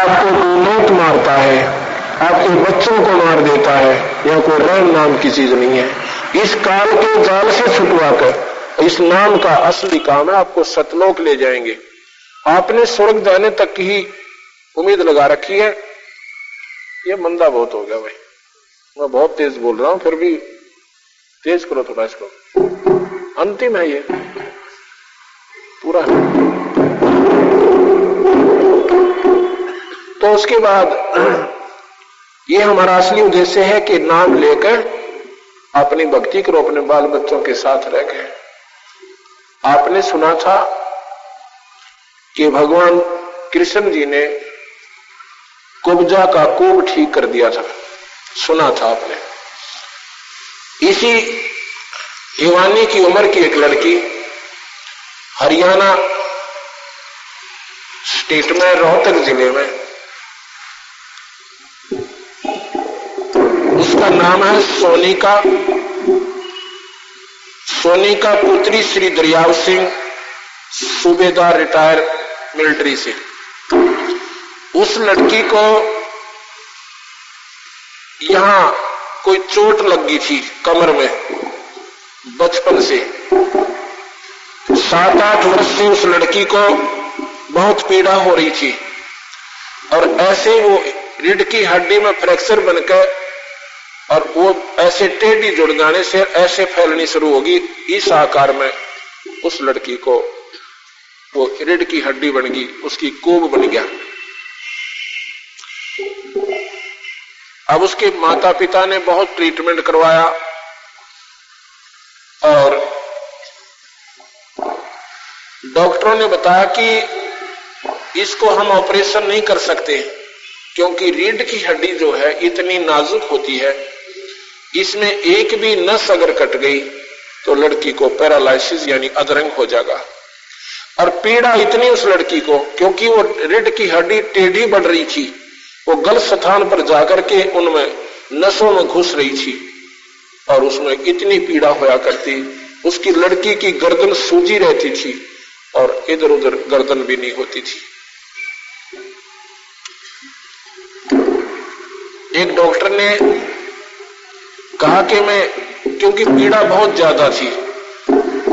आपको मौत मारता है, आपके बच्चों को मार देता है, यह कोई रहम नाम की चीज नहीं है। इस काल के जाल से छुटवाकर इस नाम का असली काम है, आपको सतलोक ले जाएंगे। आपने स्वर्ग जाने तक की ही उम्मीद लगा रखी है। ये मंदा बहुत हो गया भाई, मैं बहुत तेज बोल रहा हूं, फिर भी तेज करो थोड़ा इसको। अंतिम है ये पूरा। तो उसके बाद ये हमारा असली उद्देश्य है कि नाम लेकर अपनी भक्ति करो, अपने बाल बच्चों के साथ रह गए। आपने सुना था कि भगवान कृष्ण जी ने कुब्जा का कुब ठीक कर दिया था, सुना था आपने। इसी ईवानी की उम्र की एक लड़की हरियाणा स्टेट में रोहतक जिले में, उसका नाम है सोनिका। सोनिका पुत्री श्री दरियाव सिंह, सूबेदार रिटायर मिलिट्री से। उस लड़की को यहां कोई चोट लग गई थी कमर में बचपन से। 7-8 वर्ष से उस लड़की को बहुत पीड़ा हो रही थी और ऐसे वो रीढ़ की हड्डी में फ्रैक्चर बनकर और वो ऐसे टेढ़ी जुड़ जाने से ऐसे फैलनी शुरू होगी। इस आकार में उस लड़की को वो रीढ़ की हड्डी बन गई, उसकी कोब बन गया। अब उसके माता पिता ने बहुत ट्रीटमेंट करवाया और डॉक्टरों ने बताया कि इसको हम ऑपरेशन नहीं कर सकते क्योंकि रीढ़ की हड्डी जो है इतनी नाजुक होती है, इसमें एक भी नस अगर कट गई तो लड़की को पैरालाइसिस यानी अधरंग हो जाएगा। और पीड़ा इतनी उस लड़की को, क्योंकि वो रीढ़ की हड्डी टेढ़ी बढ़ रही थी, वो गलत स्थान पर जाकर के उनमें नसों में घुस रही थी और उसमें इतनी पीड़ा होया करती। उसकी लड़की की गर्दन सूजी रहती थी और इधर उधर गर्दन भी नहीं होती थी। एक डॉक्टर ने कहा कि मैं, क्योंकि पीड़ा बहुत ज्यादा थी,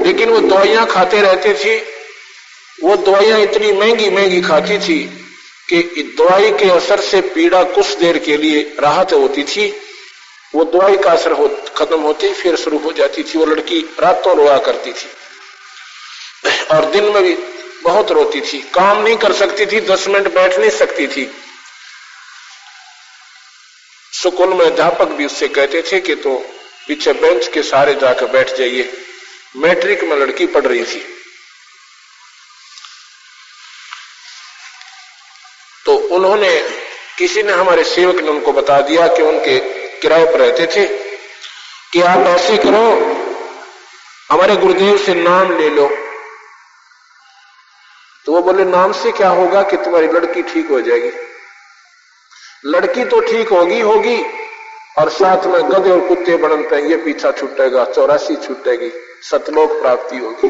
लेकिन वो दवाइयां खाते रहते थे। वो दवाइयां इतनी महंगी महंगी खाती थी कि दवाई के असर से पीड़ा कुछ देर के लिए राहत होती थी, वो दवाई का असर खत्म होती फिर शुरू हो जाती थी। वो लड़की रातों रोया करती थी और दिन में भी बहुत रोती थी, काम नहीं कर सकती थी, 10 मिनट बैठ नहीं सकती थी। स्कूल में अध्यापक भी उससे कहते थे कि तो पीछे बेंच के सहारे जाकर बैठ जाइए। मैट्रिक में लड़की पढ़ रही थी। तो उन्होंने, किसी ने, हमारे सेवक ने उनको बता दिया कि उनके किराए पर रहते थे कि आप ऐसे करो, हमारे गुरुदेव से नाम ले लो। तो वो बोले नाम से क्या होगा कि तुम्हारी लड़की ठीक हो जाएगी। लड़की तो ठीक होगी और साथ में गधे और कुत्ते बनते हैं, ये पीछा छूटेगा, 84 छूटेगी, सतलोक प्राप्ति होगी।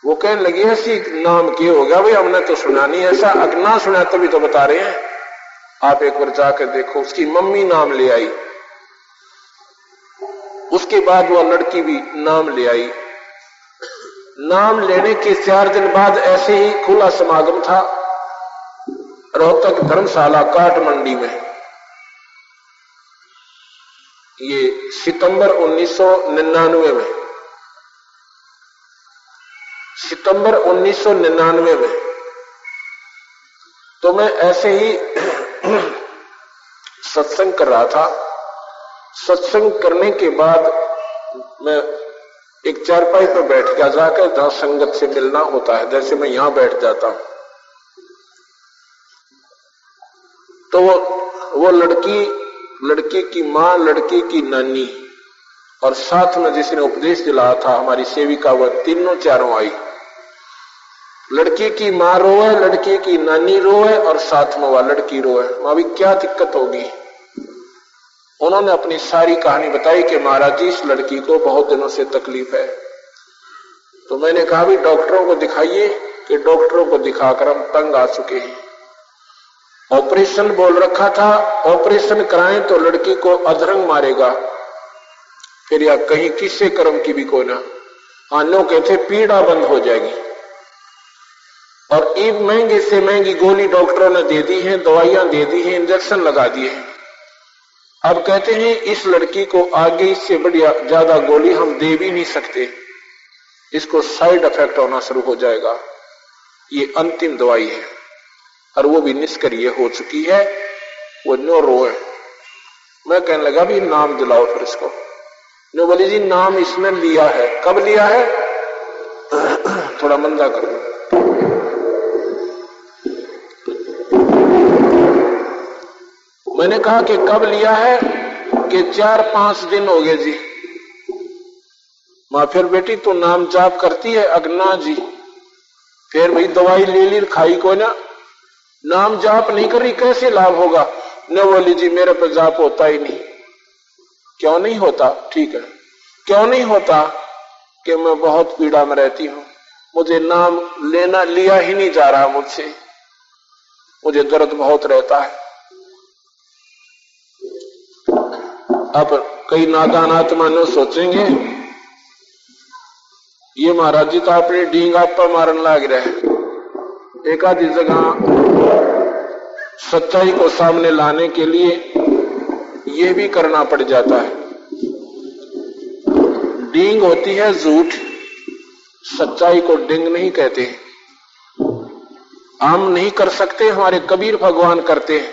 वो कहने लगी ऐसी नाम क्यों होगा भाई, हमने तो सुना नहीं ऐसा। ना सुना तभी तो बता रहे हैं, आप एक बार जाकर देखो। उसकी मम्मी नाम ले आई, उसके बाद वह लड़की भी नाम ले आई। नाम लेने के 4 दिन बाद ऐसे ही खुला समागम था रोहतक धर्मशाला काट मंडी में। ये सितंबर 1999 में, सितंबर 1999 में। तो मैं ऐसे ही सत्संग कर रहा था। सत्संग करने के बाद मैं एक चारपाई पर बैठ गया, जाकर जहां संगत से मिलना होता है, जैसे मैं यहां बैठ जाता हूं। तो वो लड़की की मां, लड़की की नानी और साथ में जिसने उपदेश दिलाया था हमारी सेविका, वह तीनों चारों आई। लड़की की मां रोए, लड़की की नानी रोए और साथ में वह लड़की रोए। मां भी क्या दिक्कत होगी। उन्होंने अपनी सारी कहानी बताई कि महाराज जी इस लड़की को बहुत दिनों से तकलीफ है। तो मैंने कहा भी डॉक्टरों को दिखाइए, कि डॉक्टरों को दिखाकर हम तंग आ चुके हैं। ऑपरेशन बोल रखा था, ऑपरेशन कराएं तो लड़की को अधरंग मारेगा, फिर या कहीं किससे कर्म की भी कोई ना। आनो कहते पीड़ा बंद हो जाएगी। और एक महंगे से महंगी गोली डॉक्टरों ने दे दी है, दवाइयां दे दी है, इंजेक्शन लगा दिए हैं। अब कहते हैं इस लड़की को आगे इससे बढ़िया ज्यादा गोली हम दे भी नहीं सकते, इसको साइड इफेक्ट होना शुरू हो जाएगा। ये अंतिम दवाई है और वो भी निष्क्रिय हो चुकी है, वो नो रो है। मैं कहने लगा भी नाम दिलाओ फिर इसको। नो बोली जी नाम इसने लिया है। कब लिया है? थोड़ा मंदा करो। मैंने कहा कि कब लिया है? कि 4-5 दिन हो गए जी। मां फिर बेटी तू नाम जाप करती है? अगना जी। फिर भाई दवाई ले ली खाई को ना, नाम जाप नहीं कर रही कैसे लाभ होगा? न बोली जी मेरे पे जाप होता ही नहीं। क्यों नहीं होता? ठीक है, क्यों नहीं होता? कि मैं बहुत पीड़ा में रहती हूं, मुझे नाम लेना लिया ही नहीं जा रहा मुझसे, मुझे दर्द बहुत रहता है। अब कई नादान आत्मा ने सोचेंगे ये महाराज जी तो अपनी डींग आप पर मारन लाग रहे हैं। एक आधी जगह सच्चाई को सामने लाने के लिए यह भी करना पड़ जाता है। डींग होती है झूठ, सच्चाई को डिंग नहीं कहते। हम नहीं कर सकते, हमारे कबीर भगवान करते हैं।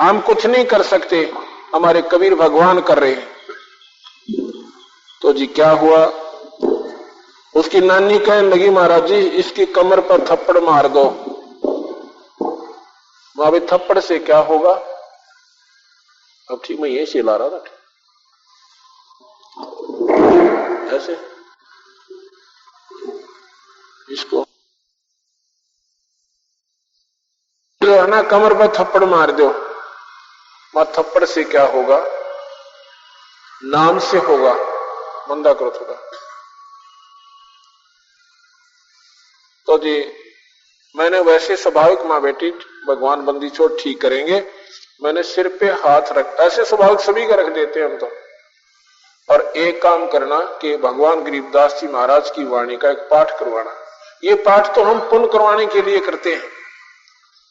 हम कुछ नहीं कर सकते, हमारे कबीर भगवान कर रहे हैं। तो जी क्या हुआ? उसकी नानी कहने लगी महाराज जी इसकी कमर पर थप्पड़ मार दो। वहां भी थप्पड़ से क्या होगा? अब ठीक मैं ये चिल्ला रहा था ऐसे इसको है ना, कमर पर थप्पड़ मार दो। वहां थप्पड़ से क्या होगा? नाम से होगा। मंदा करो थोड़ा। तो जी मैंने वैसे स्वाभाविक मां बेटी भगवान बंदी चोट ठीक करेंगे, मैंने सिर पे हाथ रख, ऐसे स्वाभाविक सभी का रख देते हैं हम तो। और एक काम करना कि भगवान गरीबदास जी महाराज की वाणी का एक पाठ करवाना। ये पाठ तो हम पुण्य करवाने के लिए करते हैं,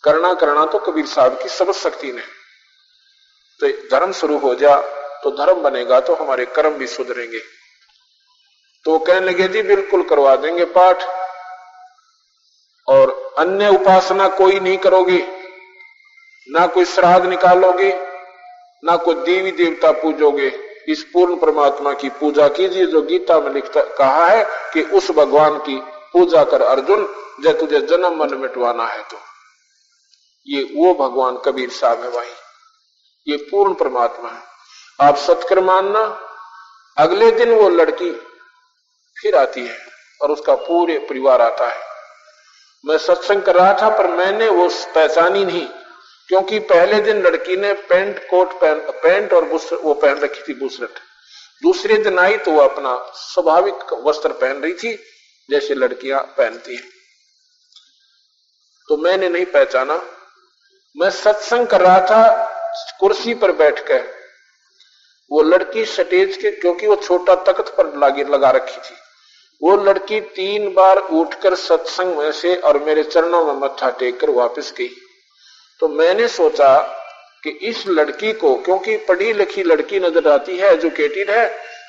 करना तो कबीर साहब की सबक शक्ति ने। तो धर्म शुरू हो जा तो धर्म बनेगा तो हमारे कर्म भी सुधरेंगे। तो कहने लगे जी बिल्कुल करवा देंगे पाठ, और अन्य उपासना कोई नहीं करोगे, ना कोई श्राद्ध निकालोगे, ना कोई देवी देवता पूजोगे। इस पूर्ण परमात्मा की पूजा कीजिए जो गीता में लिखता कहा है कि उस भगवान की पूजा कर अर्जुन, जब तुझे जन्म मन मिटवाना है। तो ये वो भगवान कबीर साहब है भाई, ये पूर्ण परमात्मा है। आप सत्कर मानना। अगले दिन वो लड़की फिर आती है और उसका पूरे परिवार आता है। मैं सत्संग कर रहा था पर मैंने वो पहचानी नहीं, क्योंकि पहले दिन लड़की ने पैंट और वो पहन रखी थी बुशर्ट। दूसरे दिन आई तो वो अपना स्वाभाविक वस्त्र पहन रही थी जैसे लड़कियां पहनती हैं। तो मैंने नहीं पहचाना। मैं सत्संग कर रहा था कुर्सी पर बैठकर, वो लड़की स्टेज के, क्योंकि वो छोटा तख्त पर लगा रखी थी, वो लड़की 3 बार उठकर सत्संग में से और मेरे चरणों में मत्था टेक कर वापस गई। तो मैंने सोचा कि इस लड़की को, क्योंकि पढ़ी लिखी लड़की नजर आती है, एजुकेटेड है,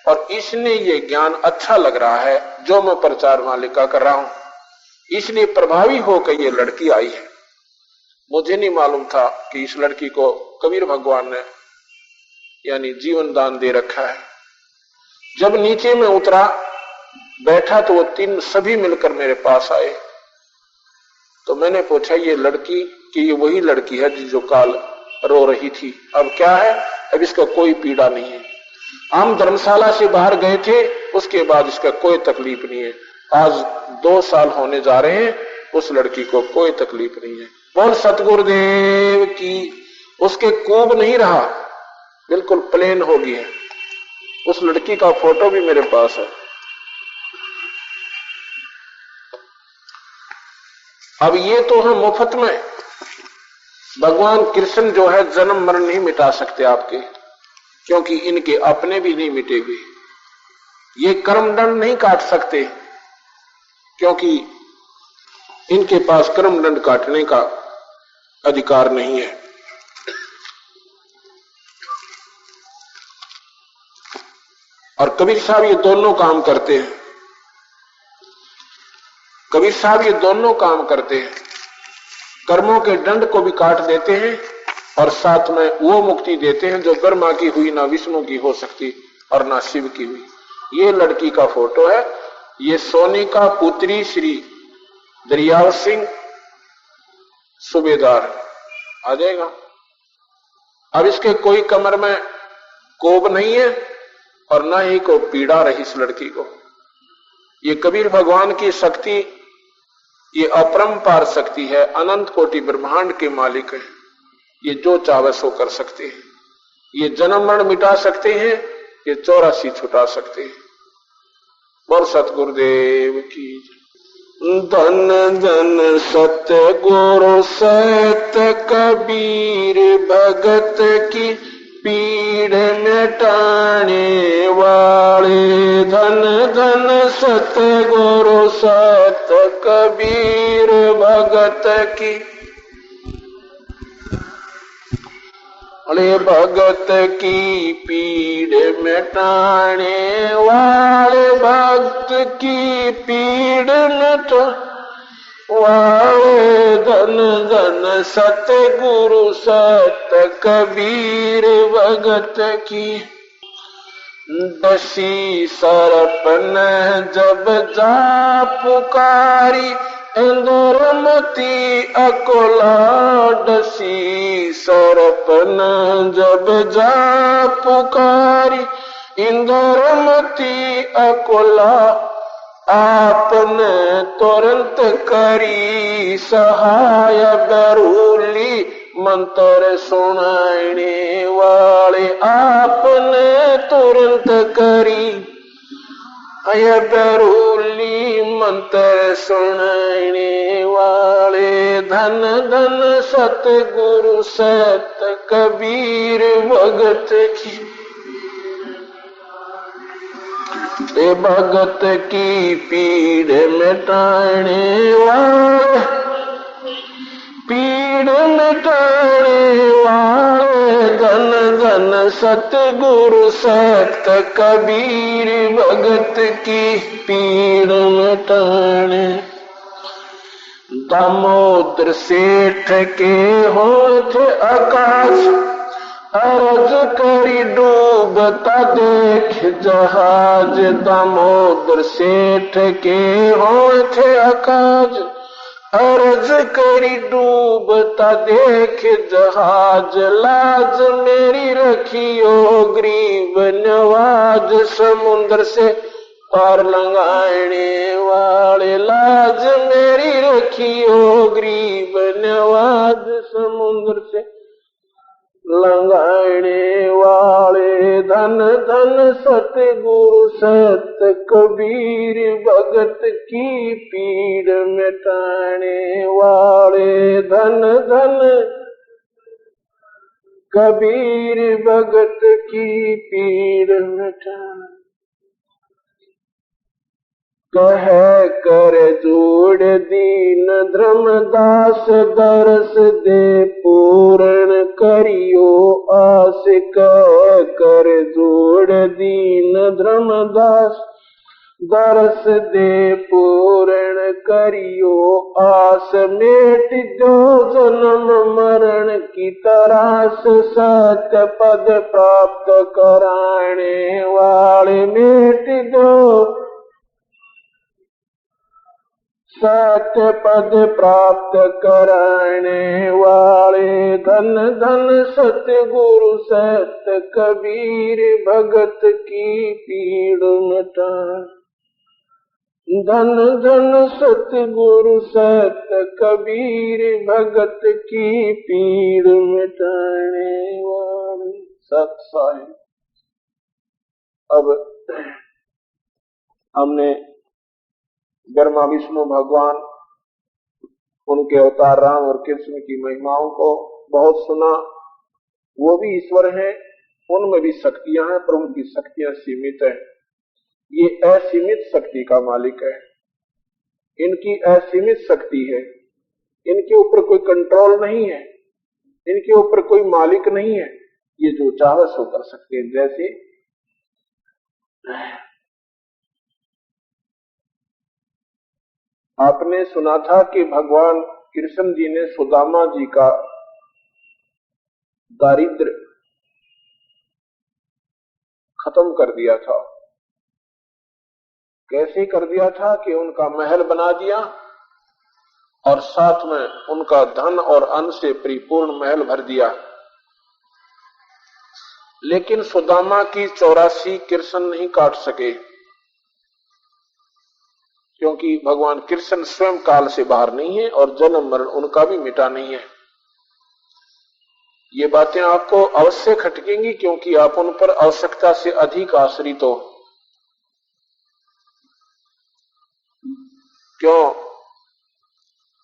और इसने ये ज्ञान अच्छा लग रहा है जो मैं प्रचार मालिका कर रहा हूं, इसलिए प्रभावी होकर ये लड़की आई है। मुझे नहीं मालूम था कि इस लड़की को कबीर भगवान ने यानी जीवन दान दे रखा है। जब नीचे में उतरा बैठा तो वो 3 सभी मिलकर मेरे पास आए। तो मैंने पूछा ये लड़की कि ये वही लड़की है जो काल रो रही थी, अब क्या है? अब इसका कोई पीड़ा नहीं है। हम धर्मशाला से बाहर गए थे, उसके बाद इसका कोई तकलीफ नहीं है। आज 2 साल होने जा रहे हैं, उस लड़की को कोई तकलीफ नहीं है। बोल सतगुरुदेव की। उसके कोब नहीं रहा, बिल्कुल प्लेन हो गई है। उस लड़की का फोटो भी मेरे पास है। अब ये तो है मुफ्त में। भगवान कृष्ण जो है जन्म मरण नहीं मिटा सकते आपके, क्योंकि इनके अपने भी नहीं मिटेंगे। ये कर्मदंड नहीं काट सकते, क्योंकि इनके पास कर्मदंड काटने का अधिकार नहीं है। और कबीर साहब ये दोनों काम करते हैं। कबीर साहब ये दोनों काम करते हैं, कर्मों के दंड को भी काट देते हैं और साथ में वो मुक्ति देते हैं जो ब्रह्मा की हुई, ना विष्णु की हो सकती और ना शिव की हुई। ये लड़की का फोटो है, ये सोनिका पुत्री श्री दरियाव सिंह सूबेदार आ जाएगा। अब इसके कोई कमर में कोब नहीं है और ना ही को पीड़ा रही इस लड़की को। ये कबीर भगवान की शक्ति, ये अपरंपार शक्ति है, अनंत कोटि ब्रह्मांड के मालिक है। ये जो चाहे सो कर सकते हैं। ये जन्म मरण मिटा सकते हैं, ये 84 छुटा सकते हैं। बोल सतगुरुदेव की। धन धन सत्य गुरु सत कबीर भगत की पीड़ मिटाने वाले। धन धन सत्य गुरु सत कबीर भगत की, अरे भगत की पीड़ मिटाने वाले, भक्त की पीड़ मिटा वाले। धन धन सतगुरु सत कबीर भगत की। दसी सरपन जब जा पुकारी, इंद्रमती अकोला। दसी सरपन जब जा पुकारी, इंद्रमती अकोला। आपने तुरंत करी सहाय बरूली, मंत्र सुनाने वाले। आपने तुरंत करी अय बरूली, मंत्र सुनाने वाले। धन धन सतगुरु सत कबीर भगत की, ए भगत की पीड़ मिटाने वाले। पीड़ मिटाने वाले, धन धन सतगुरु सत कबीर भगत की पीड़ मिटाने। दामोदर सेठ के होठ आकाश, अरज करी डूबता देख जहाज। दामोदर सेठ के होठ आकाश, अरज करी डूबता देख जहाज। लाज मेरी रखियो गरीब नवाज, समुद्र से पार लंघाने वाले। लाज मेरी रखियो गरीब नवाज, समुद्र से लंघाने वाले। धन धन सतगुरु सत कबीर भगत की पीड़ मिटाने वाले। धन धन कबीर भगत की पीड़ मिटाने। कह कर जोड़ दीन धर्मदास, दरस दे पूर्ण करियो आस। कह कर जोड़ दीन धर्मदास, दरस दे पूर्ण करियो आस। मेट जो जन्म मरण की तरास, सत्य पद प्राप्त कराने वाले। मेट जो सत्य पद प्राप्त कराने वाले। धन धन सतगुरु सत कबीर भगत की पीड़ मिटाने। धन धन सतगुरु सत कबीर भगत की पीड़ मिटाने वाले। सत साहिब। अब हमने ब्रह्मा विष्णु भगवान उनके अवतार राम और कृष्ण की महिमाओं को बहुत सुना। वो भी ईश्वर हैं, उनमें भी शक्तियां हैं, पर उनकी शक्तियां सीमित है। ये असीमित शक्ति का मालिक है, इनकी असीमित शक्ति है, इनके ऊपर कोई कंट्रोल नहीं है, इनके ऊपर कोई मालिक नहीं है। ये जो चाहे सो कर सकते हैं। जैसे आपने सुना था कि भगवान कृष्ण जी ने सुदामा जी का दारिद्र्य खत्म कर दिया था। कैसे कर दिया था कि उनका महल बना दिया और साथ में उनका धन और अन्न से परिपूर्ण महल भर दिया। लेकिन सुदामा की 84 कृष्ण नहीं काट सके, क्योंकि भगवान कृष्ण स्वयं काल से बाहर नहीं है और जन्म मरण उनका भी मिटा नहीं है। ये बातें आपको अवश्य खटकेंगी, क्योंकि आप उन पर आवश्यकता से अधिक आश्रित हो। क्यों?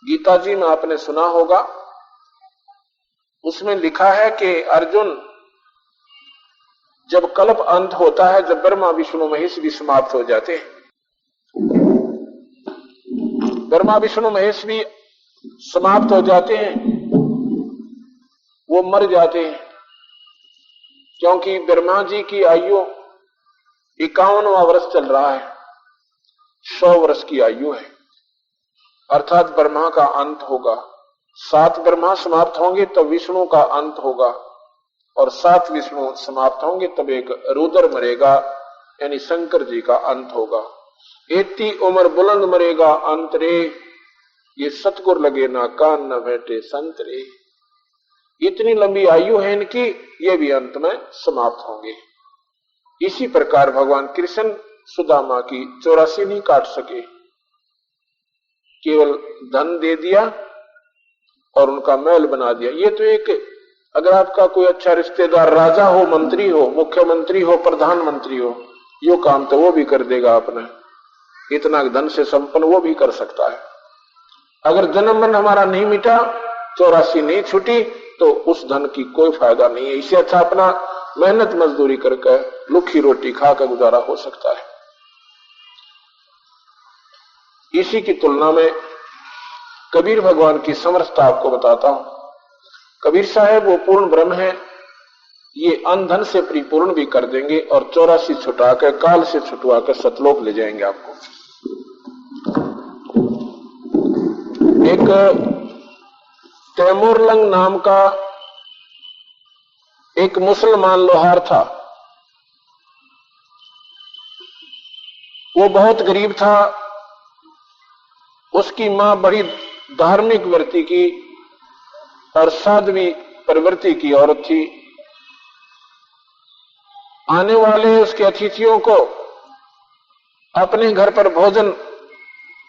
गीता जी में आपने सुना होगा, उसमें लिखा है कि अर्जुन, जब कल्प अंत होता है, जब ब्रह्मा विष्णु महेश भी समाप्त हो जाते हैं, ब्रह्मा विष्णु महेश भी समाप्त हो जाते हैं, वो मर जाते हैं, क्योंकि ब्रह्मा जी की आयु 51वां वर्ष चल रहा है, 100 वर्ष की आयु है, अर्थात ब्रह्मा का अंत होगा। 7 ब्रह्मा समाप्त होंगे तब विष्णु का अंत होगा, और 7 विष्णु समाप्त होंगे तब एक रुद्र मरेगा, यानी शंकर जी का अंत होगा। एती उम्र बुलंद मरेगा अंतरे, ये सतगुर लगे ना कान न बैठे संतरे। इतनी लंबी आयु है इनकी, ये भी अंत में समाप्त होंगे। इसी प्रकार भगवान कृष्ण सुदामा की 84 नहीं काट सके, केवल धन दे दिया और उनका महल बना दिया। ये तो एक, अगर आपका कोई अच्छा रिश्तेदार राजा हो, मंत्री हो, मुख्यमंत्री हो, प्रधानमंत्री हो, यो काम तो वो भी कर देगा अपना, इतना धन से संपन्न वो भी कर सकता है। अगर जन्म मरण हमारा नहीं मिटा, 84 नहीं छूटी, तो उस धन की कोई फायदा नहीं है। इससे अच्छा अपना मेहनत मजदूरी करके लुखी रोटी खाकर गुजारा हो सकता है। इसी की तुलना में कबीर भगवान की समर्थता आपको बताता हूं। कबीर साहब वो पूर्ण ब्रह्म है, ये अनधन से परिपूर्ण भी कर देंगे और 84 छुटाकर, काल से छुटवाकर सतलोक ले जाएंगे आपको। एक तैमूरलंग नाम का एक मुसलमान लोहार था। वो बहुत गरीब था, उसकी मां बड़ी धार्मिक वृत्ति की और साध्वी प्रवृत्ति की औरत थी। आने वाले उसके अतिथियों को अपने घर पर भोजन,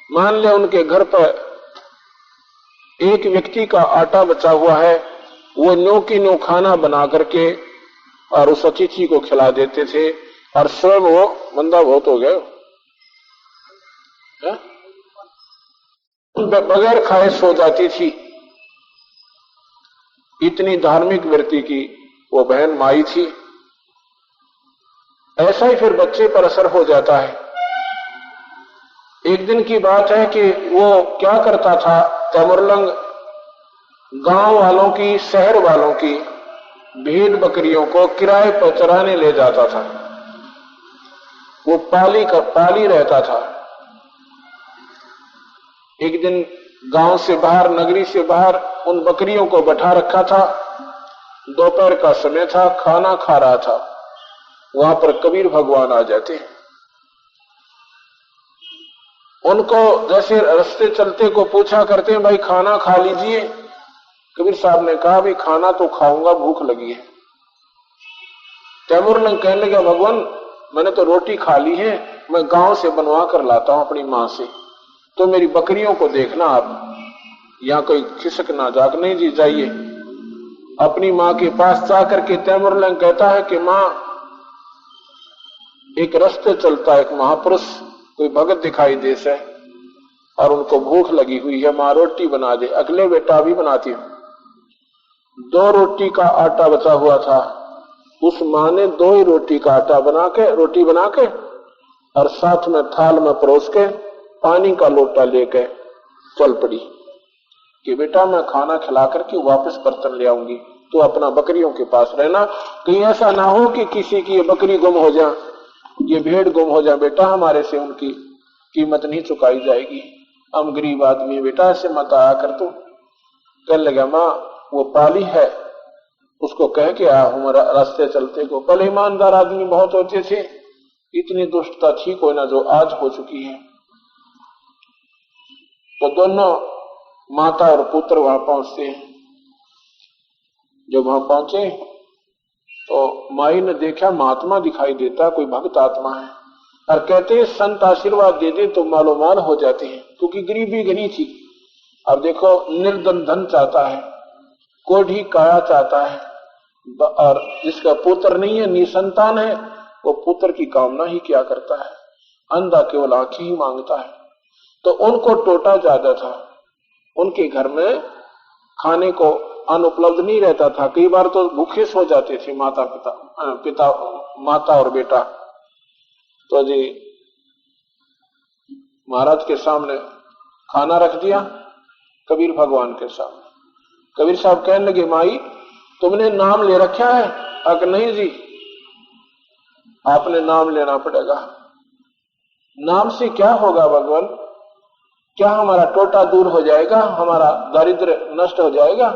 मान ले उनके घर पर एक व्यक्ति का आटा बचा हुआ है, वो न्यो की न्यो खाना बना करके और उस अतिथि को खिला देते थे, और स्वयं वो मंदा बहुत हो गए, बगैर खाए सो जाती थी। इतनी धार्मिक वृत्ति की वो बहन माई थी। ऐसा ही फिर बच्चे पर असर हो जाता है। एक दिन की बात है कि वो क्या करता था, तैमूरलंग गांव वालों की, शहर वालों की भेड़ बकरियों को किराए पर चराने ले जाता था। वो पाली रहता था। एक दिन गांव से बाहर, नगरी से बाहर उन बकरियों को बैठा रखा था। दोपहर का समय था, खाना खा रहा था। वहां पर कबीर भगवान आ जाते हैं। उनको जैसे रास्ते चलते को पूछा करते हैं, भाई खाना खा लीजिए। कबीर साहब ने कहा, भाई खाना तो खाऊंगा, भूख लगी है। तैमूरलंग कहने लगा, भगवान मैंने तो रोटी खा ली है, मैं गांव से बनवा कर लाता हूं अपनी मां से, तो मेरी बकरियों को देखना आप, यहां कोई खिसक ना जाक। नहीं जी, जाइए। अपनी मां के पास जाकर के तैमूरलंग कहता है कि मां, एक रास्ते चलता एक महापुरुष, कोई भगत दिखाई दे से, और उनको भूख लगी हुई है, माँ रोटी बना दे। अगले बेटा भी बनाती हूं। 2 रोटी का आटा बचा हुआ था, उस माँ ने 2 ही रोटी का आटा रोटी बना के और साथ में थाल में परोस के पानी का लोटा लेके चल पड़ी कि बेटा मैं खाना खिला करके वापस बर्तन ले आऊंगी, तो अपना बकरियों के पास रहना, कहीं ऐसा ना हो कि किसी की ये बकरी गुम हो जाए, ये भेड़ गुम हो जाए, बेटा हमारे से उनकी कीमत नहीं चुकाई जाएगी, हम गरीब आदमी बेटा, ऐसे मत आया कर। तू कहने लगा माँ वो पाली है, उसको कह के आ हमारा रास्ते चलते को। पहले ईमानदार आदमी बहुत होते थे, इतनी दुष्टता थी कोई ना जो आज हो चुकी है। तो दोनों माता और पुत्र वहां पहुंचते हैं। जब वहां पहुंचे तो माई ने देखा महात्मा दिखाई देता, कोई भक्त आत्मा है, और कहते हैं संत आशीर्वाद दे दे तो मालो माल हो जाते हैं, क्योंकि गरीबी घनी थी। अब देखो निर्धन धन चाहता है, कोढ़ी काया चाहता है, और जिसका पुत्र नहीं है, निसंतान है, वो पुत्र की कामना ही क्या करता है, अंधा केवल आंखें ही मांगता है। तो उनको टोटा ज्यादा था, उनके घर में खाने को अन्न उपलब्ध नहीं रहता था, कई बार तो भूखे सो जाते थे माता और बेटा। तो जी महाराज के सामने खाना रख दिया, कबीर भगवान के सामने। कबीर साहब कहने लगे माई तुमने नाम ले रखा है? अगर नहीं जी, आपने नाम लेना पड़ेगा। नाम से क्या होगा भगवान? क्या हमारा टोटा दूर हो जाएगा, हमारा दारिद्र्य नष्ट हो जाएगा,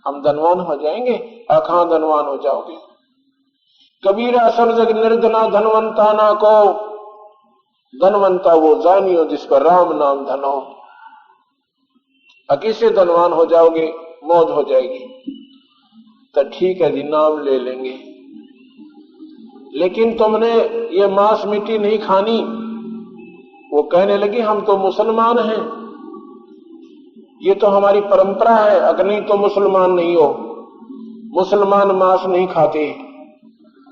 हम धनवान हो जाएंगे? कहां धनवान हो जाओगे? कबीरा सब जग निर्धना धनवंता ना को, धनवंता वो जानियो जिस पर राम नाम धनो। किससे धनवान हो जाओगे? मौज हो जाएगी। तो ठीक है जी, नाम ले लेंगे, लेकिन तुमने ये मांस मिट्टी नहीं खानी। वो कहने लगी हम तो मुसलमान हैं, ये तो हमारी परंपरा है, अगर नहीं तो मुसलमान नहीं हो। मुसलमान मांस नहीं खाते,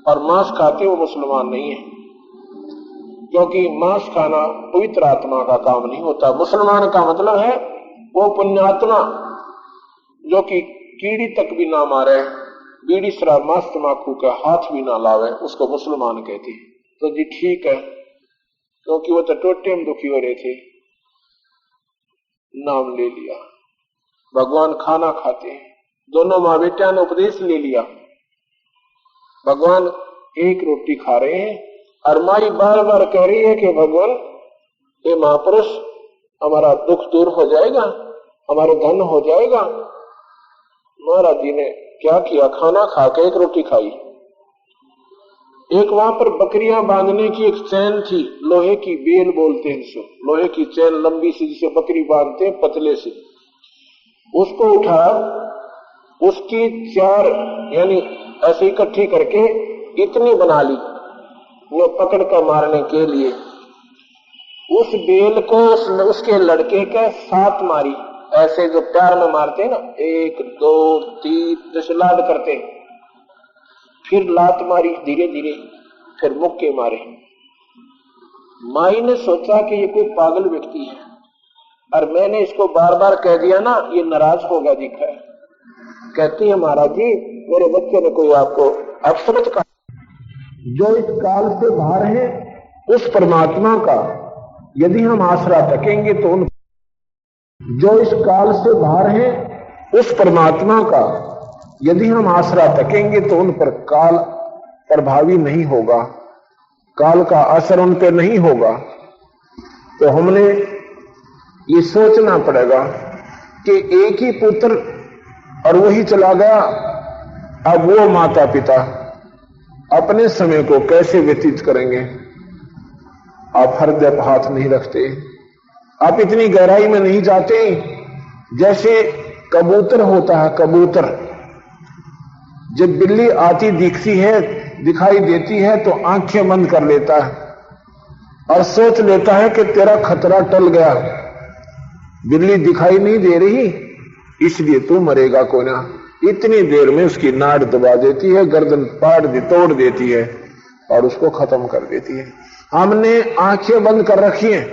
और मांस खाते वो मुसलमान नहीं है, क्योंकि मांस खाना पवित्र आत्मा का काम नहीं होता। मुसलमान का मतलब है वो पुण्यात्मा जो कि कीड़ी तक भी ना मारे, बीड़ी शराब मांस तमाकू का हाथ भी ना लावे, उसको मुसलमान कहते हैं। तो जी ठीक है, क्योंकि वो तो टोटे में दुखी हो रहे थे, नाम ले लिया। भगवान खाना खाते हैं, दोनों माँ बेटिया ने उपदेश ले लिया। भगवान एक रोटी खा रहे हैं और माई बार बार कह रही है कि भगवान ये महापुरुष हमारा दुख दूर हो जाएगा, हमारे धन हो जाएगा। महाराज जी ने क्या किया, खाना खा के एक रोटी खाई। एक वहां पर बकरियां बांधने की एक चैन थी, लोहे की बेल बोलते हैं इसको, लोहे की चैन लंबी सी जिसे बकरी बांधते हैं पतले से, उसको उठा, उसकी 4 यानी ऐसे इकट्ठी करके इतनी बना ली वो पकड़ कर मारने के लिए। उस बेल को उसके लड़के के 7 मारी, ऐसे जो प्यार में मारते हैं ना, 1 2 3 जैसे लाड करते हैं। फिर लात मारी धीरे धीरे, फिर मुक्के मारे। माई ने सोचा कि ये कोई पागल व्यक्ति है, और मैंने इसको बार बार कह दिया ना, ये नाराज होगा दिखा है। कहती है महाराज जी मेरे बच्चे ने कोई आपको अपशब्द कहा, जो इस काल से बाहर है उस परमात्मा का यदि हम आसरा तकेंगे तो उन, जो इस काल से बाहर है उस परमात्मा का यदि हम आसरा तकेंगे तो उन पर काल प्रभावी नहीं होगा, काल का असर उन पर नहीं होगा। तो हमने ये सोचना पड़ेगा कि एक ही पुत्र और वही चला गया, अब वो माता पिता अपने समय को कैसे व्यतीत करेंगे? आप हृदय पर हाथ नहीं रखते, आप इतनी गहराई में नहीं जाते। जैसे कबूतर होता है, कबूतर जब बिल्ली आती दिखती है, दिखाई देती है तो आंखें बंद कर लेता है और सोच लेता है कि तेरा खतरा टल गया, बिल्ली दिखाई नहीं दे रही इसलिए तू मरेगा कोई ना। इतनी देर में उसकी नाड़ दबा देती है, गर्दन तोड़ देती है और उसको खत्म कर देती है। हमने आंखें बंद कर रखी हैं,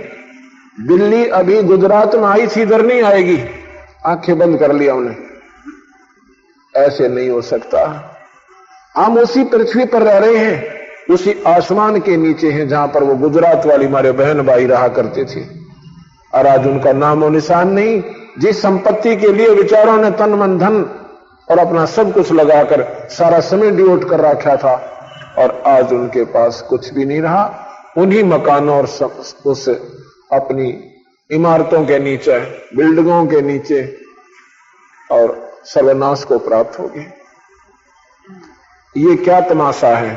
बिल्ली अभी गुजरात में आई थी, इधर नहीं आएगी, आंखें बंद कर लिया उन्हें। ऐसे नहीं हो सकता। हम उसी पृथ्वी पर रह रहे हैं, उसी आसमान के नीचे हैं जहां पर वो गुजरात वाली हमारे बहन भाई रहा करते थे, और आज उनका नाम और निशान नहीं। जिस संपत्ति के लिए विचारों ने तन मन धन और अपना सब कुछ लगाकर सारा समय डिवोट कर रखा था, और आज उनके पास कुछ भी नहीं रहा। उन्हीं मकानों और उस अपनी इमारतों के नीचे, बिल्डिंगों के नीचे और सर्वनाश को प्राप्त हो गए। ये क्या तमाशा है?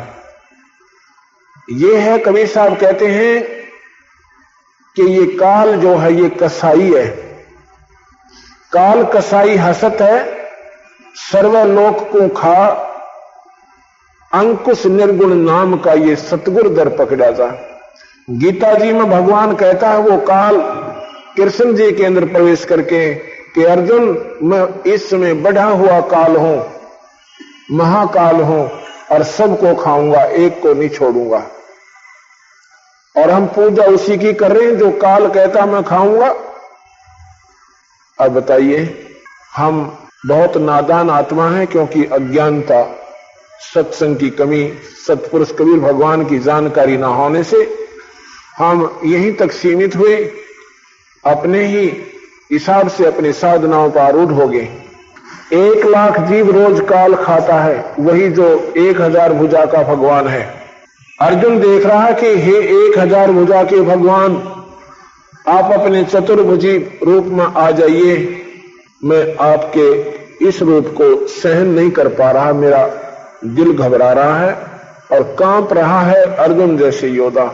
ये है, कबीर साहब कहते हैं कि ये काल जो है ये कसाई है। काल कसाई हसत है, सर्वलोक को खा, अंकुश निर्गुण नाम का ये सतगुरु दर पकड़ा जा। गीता जी में भगवान कहता है वो काल कृष्ण जी के अंदर प्रवेश करके कि अर्जुन, मैं इस समय बढ़ा हुआ काल हूं, महाकाल हूं, और सबको खाऊंगा, एक को नहीं छोड़ूंगा। और हम पूजा उसी की कर रहे हैं जो काल कहता मैं खाऊंगा। अब बताइए, हम बहुत नादान आत्मा हैं, क्योंकि अज्ञानता, सत्संग की कमी, सत्पुरुष कबीर भगवान की जानकारी ना होने से हम यहीं तक सीमित हुए, अपने ही हिसाब से अपनी साधनाओं पर आरूढ़ हो गए। 1 लाख जीव रोज काल खाता है, वही जो 1000 भुजा का भगवान है। अर्जुन देख रहा है कि हे 1000 भुजा के भगवान, आप अपने चतुर्भुजी रूप में आ जाइए, मैं आपके इस रूप को सहन नहीं कर पा रहा, मेरा दिल घबरा रहा है और कांप रहा है। अर्जुन जैसे योद्धा,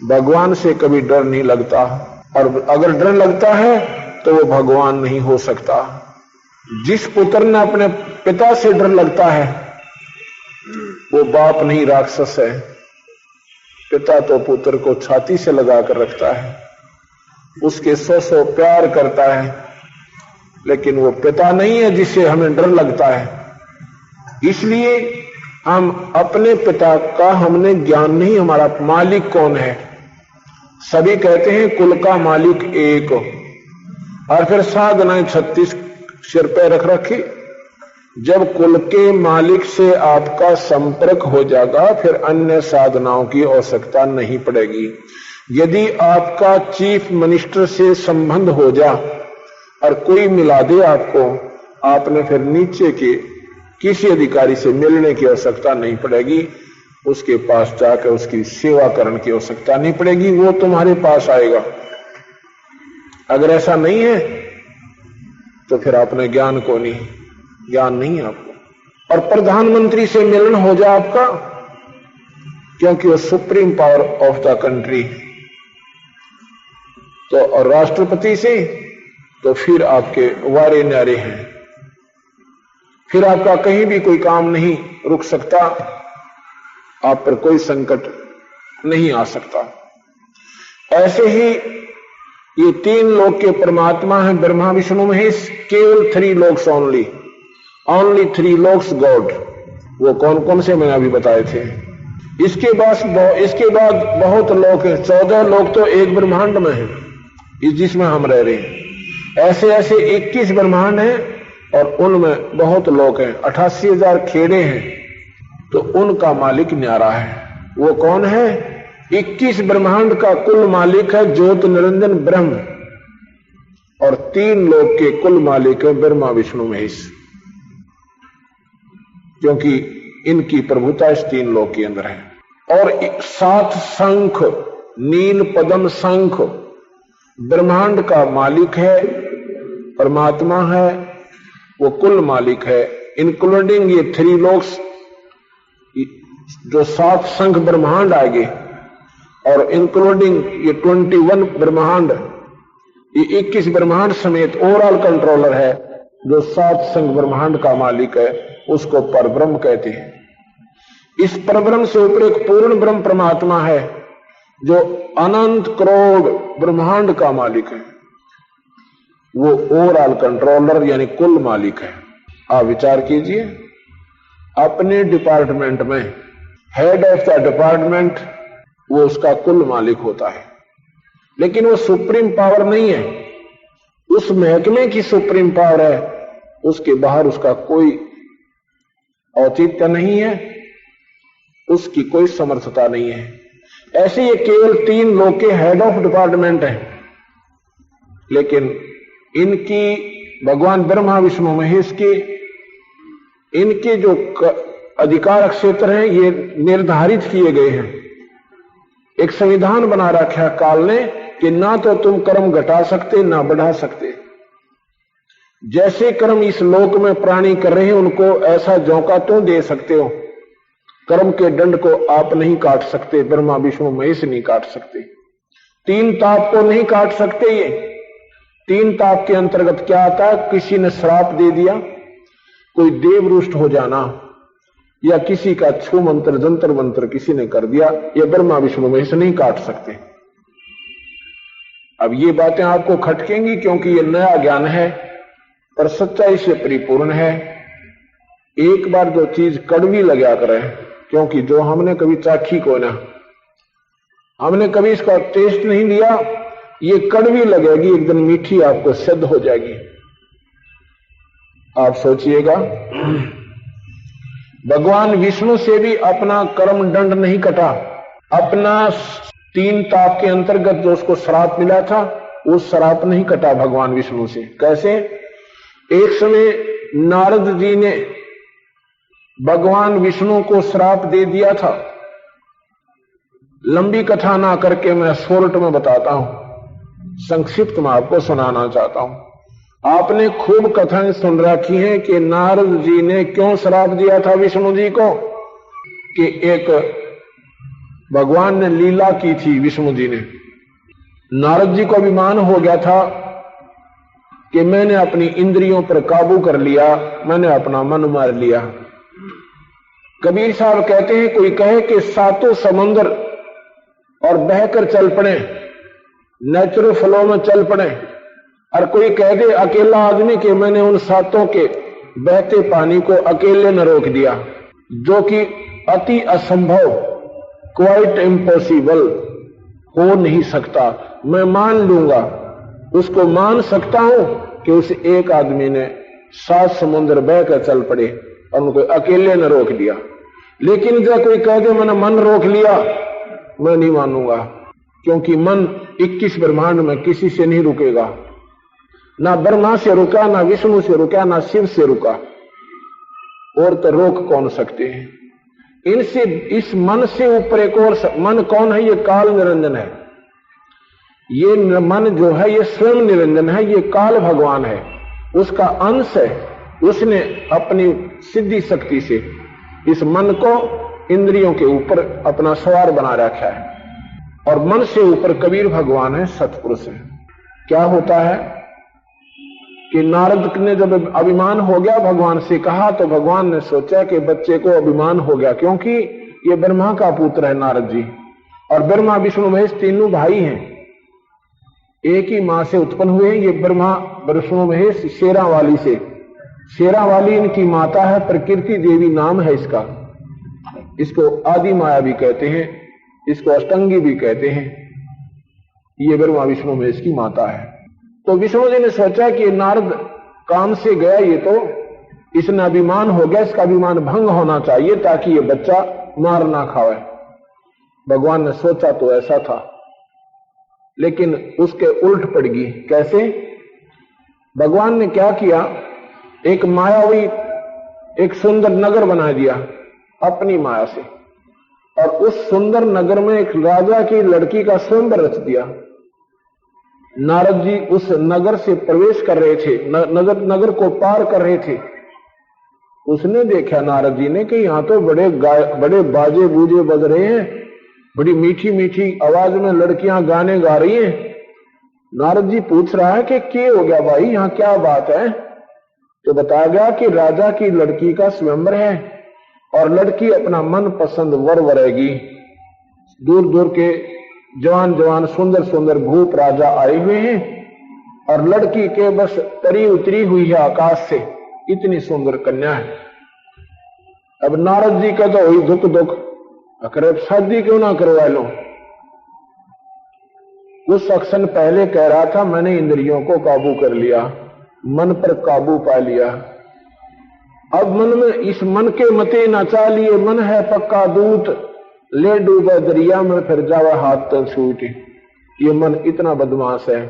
भगवान से कभी डर नहीं लगता, और अगर डर लगता है तो वो भगवान नहीं हो सकता। जिस पुत्र ने अपने पिता से डर लगता है वो बाप नहीं, राक्षस है। पिता तो पुत्र को छाती से लगाकर रखता है, उसके 100 प्यार करता है, लेकिन वो पिता नहीं है जिससे हमें डर लगता है। इसलिए हम अपने पिता का हमने ज्ञान नहीं, हमारा मालिक कौन है। सभी कहते हैं कुल का मालिक एक, और फिर साधनाएं 36 सिर पे रख रखी। जब कुल के मालिक से आपका संपर्क हो जाएगा, फिर अन्य साधनाओं की आवश्यकता नहीं पड़ेगी। यदि आपका चीफ मिनिस्टर से संबंध हो जा और कोई मिला दे आपको, आपने फिर नीचे के किसी अधिकारी से मिलने की आवश्यकता नहीं पड़ेगी, उसके पास जाकर उसकी सेवा करने की आवश्यकता नहीं पड़ेगी, वो तुम्हारे पास आएगा। अगर ऐसा नहीं है तो फिर आपने ज्ञान को नहीं, ज्ञान नहीं आपको। और प्रधानमंत्री से मिलन हो जाए आपका, क्योंकि वो supreme power of the country, तो और राष्ट्रपति से तो फिर आपके वारे न्यारे हैं, फिर आपका कहीं भी कोई काम नहीं रुक सकता, आप पर कोई संकट नहीं आ सकता। ऐसे ही ये 3 लोक के परमात्मा हैं, ब्रह्मा विष्णु महेश, केवल 3 लोक्स ओनली 3 लोक्स गॉड। वो कौन कौन से मैंने अभी बताए थे। इसके बाद बहुत लोक हैं, 14 लोक तो एक ब्रह्मांड में है जिसमें हम रह रहे हैं। ऐसे 21 ब्रह्मांड हैं और उनमें बहुत लोक हैं, 88,000 खेड़े हैं, तो उनका मालिक न्यारा है। वो कौन है? 21 ब्रह्मांड का कुल मालिक है ज्योत निरंजन ब्रह्म, और 3 लोक के कुल मालिक है ब्रह्मा विष्णु महेश, क्योंकि इनकी प्रभुता इस 3 लोक के अंदर है। और 7 शंख, नील पद्म शंख ब्रह्मांड का मालिक है, परमात्मा है, वो कुल मालिक है, इंक्लूडिंग ये 3 लोक्स, जो 7 शंख ब्रह्मांड आगे, और इंक्लूडिंग ये 21 ब्रह्मांड, ये 21 ब्रह्मांड समेत ओवरऑल कंट्रोलर है, जो 7 शंख ब्रह्मांड का मालिक है, उसको परब्रह्म कहते हैं। इस परब्रह्म से ऊपर एक पूर्ण ब्रह्म परमात्मा है, जो अनंत करोड़ ब्रह्मांड का मालिक है, वो ओवरऑल कंट्रोलर यानी कुल मालिक है। आप विचार कीजिए, अपने डिपार्टमेंट में हेड ऑफ द डिपार्टमेंट वो उसका कुल मालिक होता है, लेकिन वो सुप्रीम पावर नहीं है, उस महकमे की सुप्रीम पावर है, उसके बाहर उसका कोई औचित्य नहीं है, उसकी कोई समर्थता नहीं है। ऐसे ये केवल 3 लोग के हेड ऑफ डिपार्टमेंट हैं, लेकिन इनकी भगवान ब्रह्मा विष्णु महेश के इनके जो अधिकार क्षेत्र हैं ये निर्धारित किए गए हैं। एक संविधान बना रखा है काल ने कि ना तो तुम कर्म घटा सकते ना बढ़ा सकते। जैसे कर्म इस लोक में प्राणी कर रहे हैं उनको ऐसा झोंका तो दे सकते हो, कर्म के दंड को आप नहीं काट सकते, ब्रह्मा विष्णु महेश नहीं काट सकते। 3 ताप को नहीं काट सकते। ये 3 ताप के अंतर्गत क्या आता है? किसी ने श्राप दे दिया, कोई देवरुष्ट हो जाना, या किसी का छू मंत्र जंतर मंत्र किसी ने कर दिया, ये ब्रह्मा विष्णु महेश नहीं काट सकते। अब ये बातें आपको खटकेंगी क्योंकि ये नया ज्ञान है, पर सच्चाई से परिपूर्ण है। एक बार जो चीज कड़वी लगा करे, क्योंकि जो हमने कभी चाखी को ना, हमने कभी इसका टेस्ट नहीं लिया, ये कड़वी लगेगी, एक दिन मीठी आपको सिद्ध हो जाएगी। आप सोचिएगा, भगवान विष्णु से भी अपना कर्म दंड नहीं कटा, अपना 3 ताप के अंतर्गत जो उसको श्राप मिला था वो श्राप नहीं कटा भगवान विष्णु से। कैसे? एक समय नारद जी ने भगवान विष्णु को श्राप दे दिया था। लंबी कथा ना करके मैं शॉर्ट में बताता हूं, संक्षिप्त में आपको सुनाना चाहता हूं। आपने खूब कथाएं सुन रखी हैं कि नारद जी ने क्यों श्राप दिया था विष्णु जी को, कि एक भगवान ने लीला की थी। विष्णु जी ने, नारद जी को अभिमान हो गया था कि मैंने अपनी इंद्रियों पर काबू कर लिया, मैंने अपना मन मार लिया। कबीर साहब कहते हैं, कोई कहे कि 7 समंदर और बहकर चल पड़े, नेचुरल फ्लो में चल पड़े, और कोई कह दे अकेला आदमी कि मैंने उन 7 के बहते पानी को अकेले न रोक दिया, जो कि अति असंभव, क्वाइट इम्पॉसिबल, हो नहीं सकता। मैं मान लूंगा, उसको मान सकता हूं कि उस एक आदमी ने 7 समुद्र बहकर चल पड़े और उनको अकेले न रोक दिया। लेकिन जब कोई कह दे मैंने मन रोक लिया, मैं नहीं मानूंगा, क्योंकि मन 21 ब्रह्मांड में किसी से नहीं रुकेगा। ना ब्रह्मा से रुका, ना विष्णु से रुका, ना शिव से रुका, और तो रोक कौन सकते हैं इनसे? इस मन से ऊपर एक और मन कौन है? ये काल निरंजन है। ये मन जो है ये स्वयं निरंजन है, ये काल भगवान है, उसका अंश है। उसने अपनी सिद्धि शक्ति से इस मन को इंद्रियों के ऊपर अपना सवार बना रखा है, और मन से ऊपर कबीर भगवान है, सतपुरुष है। क्या होता है कि नारद ने जब अभिमान हो गया भगवान से कहा, तो भगवान ने सोचा कि बच्चे को अभिमान हो गया, क्योंकि ये ब्रह्मा का पुत्र है नारद जी, और ब्रह्मा विष्णु महेश तीनों भाई हैं, एक ही मां से उत्पन्न हुए। ये ब्रह्मा विष्णु महेश शेरावाली से, शेरावाली इनकी माता है, प्रकृति देवी नाम है इसका। इसको आदि माया भी कहते हैं, इसको अष्टंगी भी कहते हैं। ये ब्रह्मा विष्णु महेश की माता है। तो विष्णु जी ने सोचा कि नारद काम से गया, ये तो इसने अभिमान हो गया, इसका अभिमान भंग होना चाहिए ताकि ये बच्चा मार ना खावे। भगवान ने सोचा तो ऐसा था, लेकिन उसके उल्ट पड़ गई। कैसे? भगवान ने क्या किया, एक मायावी एक सुंदर नगर बना दिया अपनी माया से, और उस सुंदर नगर में एक राजा की लड़की का स्वयंवर रच दिया। नारद जी उस नगर से प्रवेश कर रहे थे, नगर को पार कर रहे थे। उसने देखा नारद जी ने कि यहां तो बड़े बाजे बूजे बज रहे हैं, बड़ी मीठी मीठी आवाज में लड़कियां गाने गा रही हैं। नारद जी पूछ रहा है कि क्या हो गया भाई, यहां क्या बात है? तो बताया गया कि राजा की लड़की का स्वयंवर है, और लड़की अपना मन पसंद वर वरेगी। दूर दूर के जवान जवान सुंदर सुंदर भूप राजा आए हुए हैं, और लड़की के बस तरी उतरी हुई है आकाश से, इतनी सुंदर कन्या है। अब नारद जी कहते हुई दुख दुख, अगर शादी क्यों ना करवा लो? उस क्षण पहले कह रहा था मैंने इंद्रियों को काबू कर लिया, मन पर काबू पा लिया। अब मन में इस मन के मते न चालिए, मन है पक्का दूत, ले डूबे दरिया में फिर जावा हाथ तो छूट। ये मन इतना बदमाश है,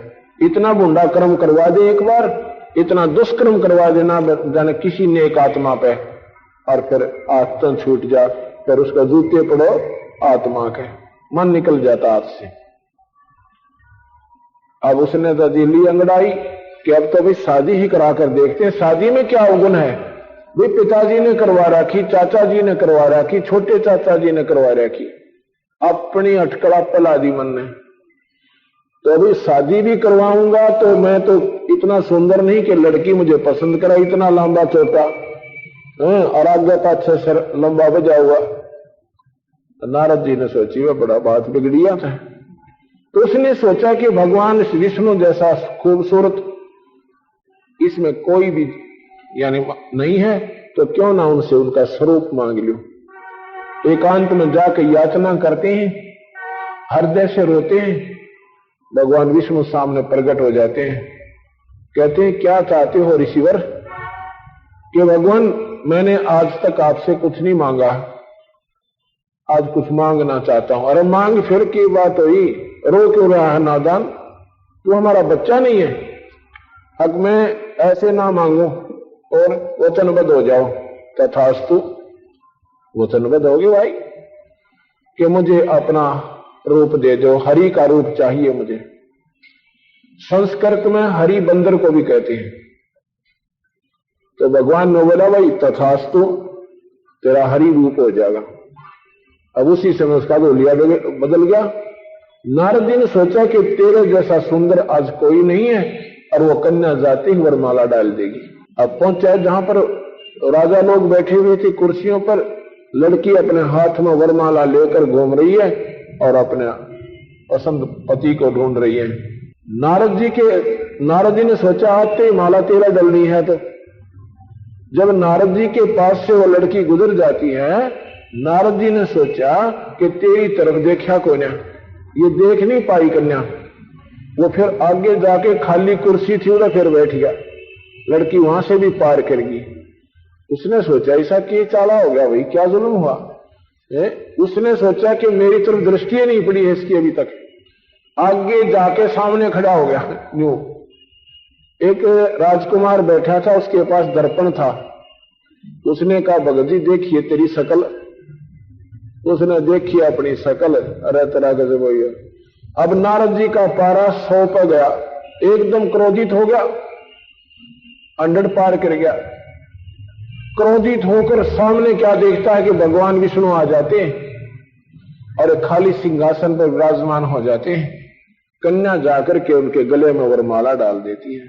इतना बुंडा कर्म करवा दे एक बार, इतना दुष्कर्म करवा देना जाने किसी नेक आत्मा पे, और फिर हाथ तो छूट जा, फिर उसका जूते पड़ो आत्मा के, मन निकल जाता हाथ से। अब उसने तो दिली अंगड़ाई कि अब तो भाई शादी ही करा कर देखते हैं, शादी में क्या अवगुण है भाई। पिताजी ने करवा रखी, चाचा जी ने करवा रखी, छोटे चाचा जी ने करवा रखी, अपनी अटकड़ा पला दी मन ने। तो अभी शादी भी करवाऊंगा तो मैं तो इतना सुंदर नहीं कि लड़की मुझे पसंद करा, इतना लंबा चौटा और आगे पाछे सर लंबा बजा हुआ। नारद जी ने सोची वह बड़ा बात बिगड़िया था। तो उसने सोचा कि भगवान विष्णु जैसा खूबसूरत इसमें कोई भी यानी नहीं है, तो क्यों ना उनसे उनका स्वरूप मांग लूं। एकांत में जाकर याचना करते हैं, हृदय से रोते हैं, भगवान विष्णु सामने प्रकट हो जाते हैं। कहते हैं क्या चाहते हो ऋषिवर? कि भगवान मैंने आज तक आपसे कुछ नहीं मांगा, आज कुछ मांगना चाहता हूं। अरे मांग फिर की बात हुई, रो क्यों रहा है नादान? तू हमारा बच्चा नहीं है? हक में ऐसे ना मांगो और वचनबद्ध हो जाओ। तथास्तु, वचनबद्ध होगी भाई कि मुझे अपना रूप दे दो, हरि का रूप चाहिए मुझे। संस्कृत में हरि बंदर को भी कहते हैं। तो भगवान ने बोला भाई तथास्तु, तेरा हरि रूप हो जाएगा। अब उसी समय उसका गोलिया बदल गया। नारद जी ने सोचा कि तेरे जैसा सुंदर आज कोई नहीं है, और वो कन्या जाती ही वरमाला डाल देगी। अब पहुंचा जहां पर राजा लोग बैठे हुए थे कुर्सियों पर, लड़की अपने हाथ में वरमाला लेकर घूम रही है और अपने पसंद पति को ढूंढ रही है। नारद जी ने सोचा आते माला तेरा डलनी है। तो जब नारद जी के पास से वो लड़की गुजर जाती है, नारद जी ने सोचा कि तेरी तरफ देखा कोई ना, ये देख नहीं पाई कन्या। वो फिर आगे जाके खाली कुर्सी थी उधर फिर बैठ गया, लड़की वहां से भी पार कर गई। उसने सोचा ऐसा कि चाला हो गया भाई, क्या जुल्म हुआ है? उसने सोचा कि मेरी तरफ दृष्टि नहीं पड़ी है इसकी अभी तक। आगे जाके सामने खड़ा हो गया। यूं एक राजकुमार बैठा था, उसके पास दर्पण था। उसने कहा भगत जी देखिए तेरी शकल। उसने देखी अपनी शकल, अरे तेरा गजब हो गया। अब नारद जी का पारा 100 पर गया, एकदम क्रोधित हो गया, 100 पार कर गया। क्रोधित होकर सामने क्या देखता है कि भगवान विष्णु आ जाते हैं और खाली सिंहासन पर विराजमान हो जाते हैं। कन्या जाकर के उनके गले में वरमाला डाल देती है।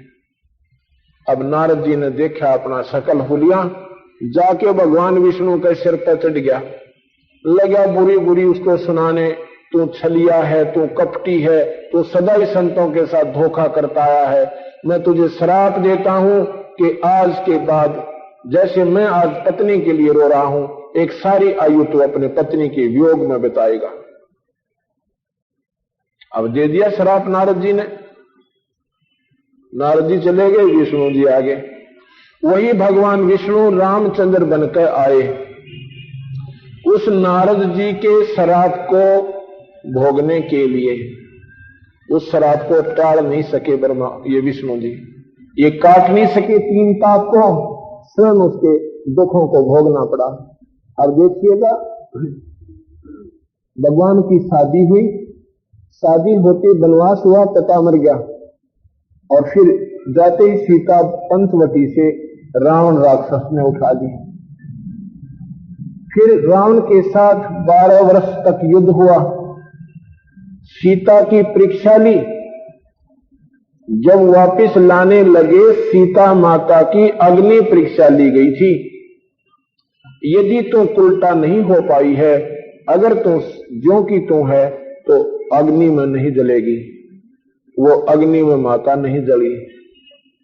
अब नारद जी ने देखा अपना शकल हुलिया, जाके भगवान विष्णु के सिर पर चढ़ गया, लगा बुरी बुरी उसको सुनाने, तू छलिया है, तू कपटी है, तू सदा ही संतों के साथ धोखा करता आया है। मैं तुझे श्राप देता हूं कि आज के बाद जैसे मैं आज पत्नी के लिए रो रहा हूं, एक सारी आयु तू अपने पत्नी के वियोग में बिताएगा। अब दे दिया श्राप नारद जी ने। नारद जी चले गए, विष्णु जी आगे। वही भगवान विष्णु रामचंद्र बनकर आए। उस नारद जी के श्राप को भोगने के लिए, उस श्राप को टाल नहीं सके ब्रह्मा, ये विष्णु जी, ये काट नहीं सके 3 ताप को, स्वयं उसके दुखों को भोगना पड़ा। अब देखिएगा, भगवान की शादी हुई, शादी होते बनवास हुआ, पिता मर गया, और फिर जाते ही सीता पंचवटी से रावण राक्षस ने उठा ली। फिर रावण के साथ 12 वर्ष तक युद्ध हुआ, सीता की परीक्षा ली। जब वापस लाने लगे, सीता माता की अग्नि परीक्षा ली गई थी। यदि तू उल्टा नहीं हो पाई है, अगर तू ज्यों की तू है, तो अग्नि में नहीं जलेगी। वो अग्नि में माता नहीं जली।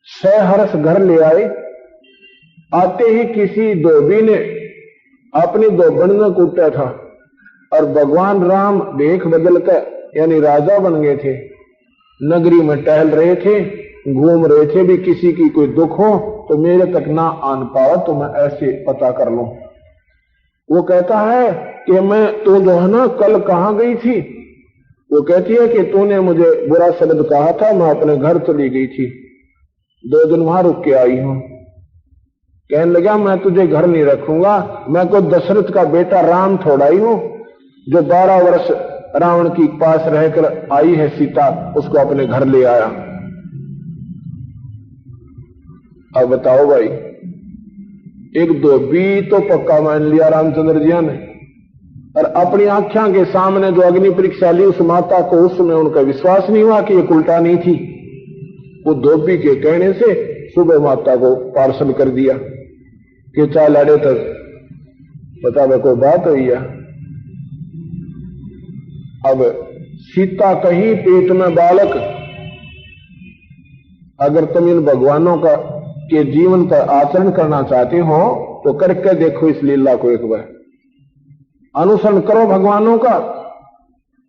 सहर्ष घर ले आए। आते ही किसी धोबी ने अपनी धोबन में कूटा था, और भगवान राम देख बदल कर यानी राजा बन गए थे। नगरी में टहल रहे थे, घूम रहे थे, भी किसी की कोई दुख हो तो मेरे तक ना आन पाओ तो मैं ऐसे पता कर लूं। वो कहता है कि मैं तो जो है ना कल कहां गई थी? वो कहती है कि तूने मुझे बुरा शब्द कहा था, मैं अपने घर चली गई थी, 2 दिन वहां रुक के आई हूं। कहने लगा मैं तुझे घर नहीं रखूंगा, मैं कोई दशरथ का बेटा राम थोड़ा ही हूं जो 12 वर्ष रावण की पास रहकर आई है सीता, उसको अपने घर ले आया। अब बताओ भाई, एक धोबी तो पक्का मान लिया रामचंद्र जी ने, और अपनी आंखों के सामने जो अग्नि परीक्षा ली उस माता को, उसमें उनका विश्वास नहीं हुआ कि ये उल्टा नहीं थी। वो धोबी के कहने से सुबह माता को पार्सल कर दिया कि चाल अड़े तक बता मैं कोई बात हुई है। अब सीता कहीं पेट में बालक, अगर तुम इन भगवानों का के जीवन का आचरण करना चाहते हो तो करके देखो इस लीला को, एक बार अनुसरण करो भगवानों का।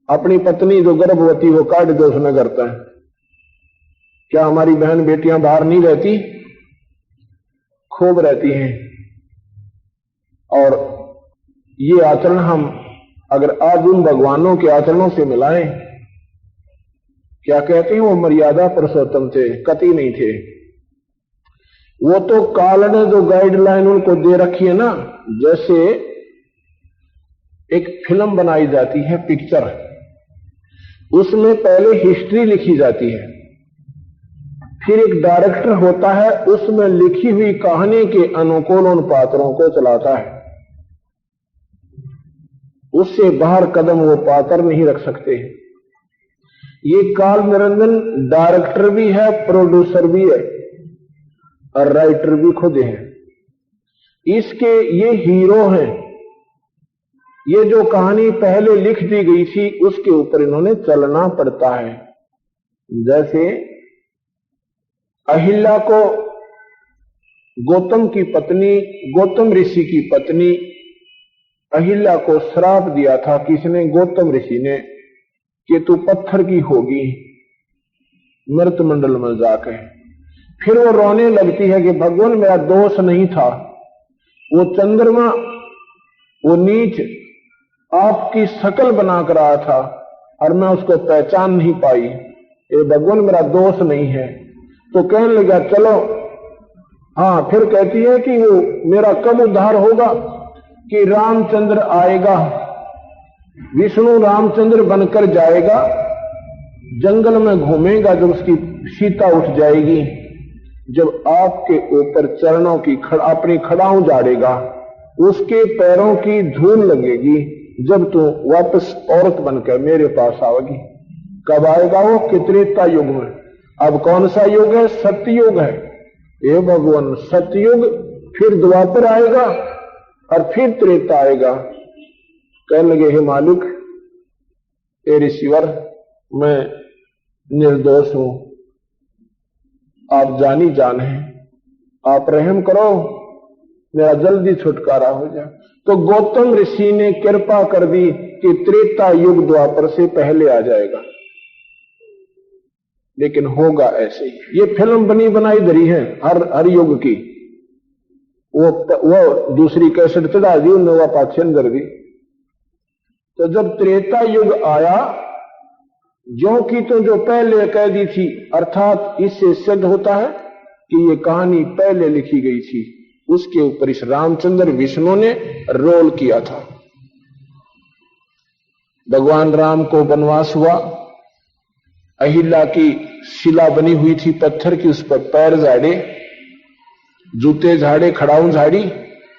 अपनी पत्नी जो गर्भवती वो काट दो उसमें करता है। क्या हमारी बहन बेटियां बाहर नहीं रहती? खूब रहती हैं। और ये आचरण हम अगर आज उन भगवानों के आचरणों से मिलाएं, क्या कहते हैं वो मर्यादा पुरुषोत्तम थे, कति नहीं थे। वो तो काल ने जो गाइडलाइन उनको दे रखी है ना, जैसे एक फिल्म बनाई जाती है, पिक्चर, उसमें पहले हिस्ट्री लिखी जाती है, फिर एक डायरेक्टर होता है, उसमें लिखी हुई कहानी के अनुकूल उन पात्रों को चलाता है। उससे बाहर कदम वो पात्र नहीं रख सकते। ये काल निरंजन डायरेक्टर भी है, प्रोड्यूसर भी है और राइटर भी खुद है। इसके ये हीरो हैं। ये जो कहानी पहले लिख दी गई थी उसके ऊपर इन्होंने चलना पड़ता है। जैसे अहिल्या को गौतम की पत्नी, गौतम ऋषि की पत्नी अहिल्या को श्राप दिया था किसने? गौतम ऋषि ने, कि तू पत्थर की होगी मृत मंडल में जाकर। फिर वो रोने लगती है कि भगवान मेरा दोष नहीं था, वो चंद्रमा, वो नीच आपकी शकल बनाकर आया था और मैं उसको पहचान नहीं पाई, ये भगवान मेरा दोष नहीं है। तो कहने लगा चलो, हाँ। फिर कहती है कि वो मेरा कब उद्धार होगा? कि रामचंद्र आएगा, विष्णु रामचंद्र बनकर जाएगा, जंगल में घूमेगा, जब उसकी सीता उठ जाएगी, जब आपके ऊपर चरणों की अपनी खड़ाऊं झाड़ेगा, उसके पैरों की धूल लगेगी, जब तू वापस औरत बनकर मेरे पास आएगी। कब आएगा वो? कि त्रेता युग में। अब कौन सा युग है? सत्ययुग है। ये भगवान सत्ययुग, फिर द्वापर आएगा और फिर त्रेता आएगा। कहने लगे हे मालिक, हे ऋषिवर, मैं निर्दोष हूं, आप जानी जान हैं, आप रहम करो, मेरा जल्दी छुटकारा हो जाए। तो गौतम ऋषि ने कृपा कर दी कि त्रेता युग द्वापर से पहले आ जाएगा। लेकिन होगा ऐसे ही। ये फिल्म बनी बनाई धरी है हर युग की। वो दूसरी कैसेट चढ़ा दी, उन्होंने वो पाक्षण कर दी। तो जब त्रेता युग आया, जो की तो जो पहले कह दी थी, अर्थात इससे सिद्ध होता है कि ये कहानी पहले लिखी गई थी, उसके ऊपर इस रामचंद्र विष्णु ने रोल किया था। भगवान राम को वनवास हुआ, अहिल्या की शिला बनी हुई थी पत्थर की, उस पर पैर झाड़े, जूते झाड़े, खड़ाऊं झाड़ी,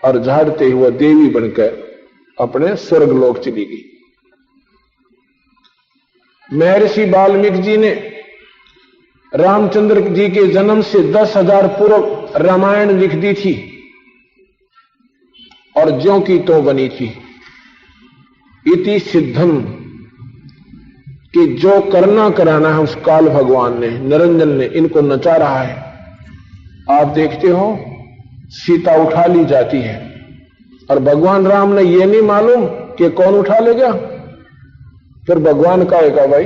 और झाड़ते हुए देवी बनकर अपने स्वर्गलोक चली गई। महर्षि वाल्मीकि जी ने रामचंद्र जी के जन्म से 10,000 पूर्व रामायण लिख दी थी, और ज्यों की तो बनी थी। इति सिद्धम, कि जो करना कराना है उस काल भगवान ने, निरंजन ने इनको नचा रहा है। आप देखते हो सीता उठा ली जाती है, और भगवान राम ने यह नहीं मालूम कि कौन उठा ले गया। फिर भगवान का भाई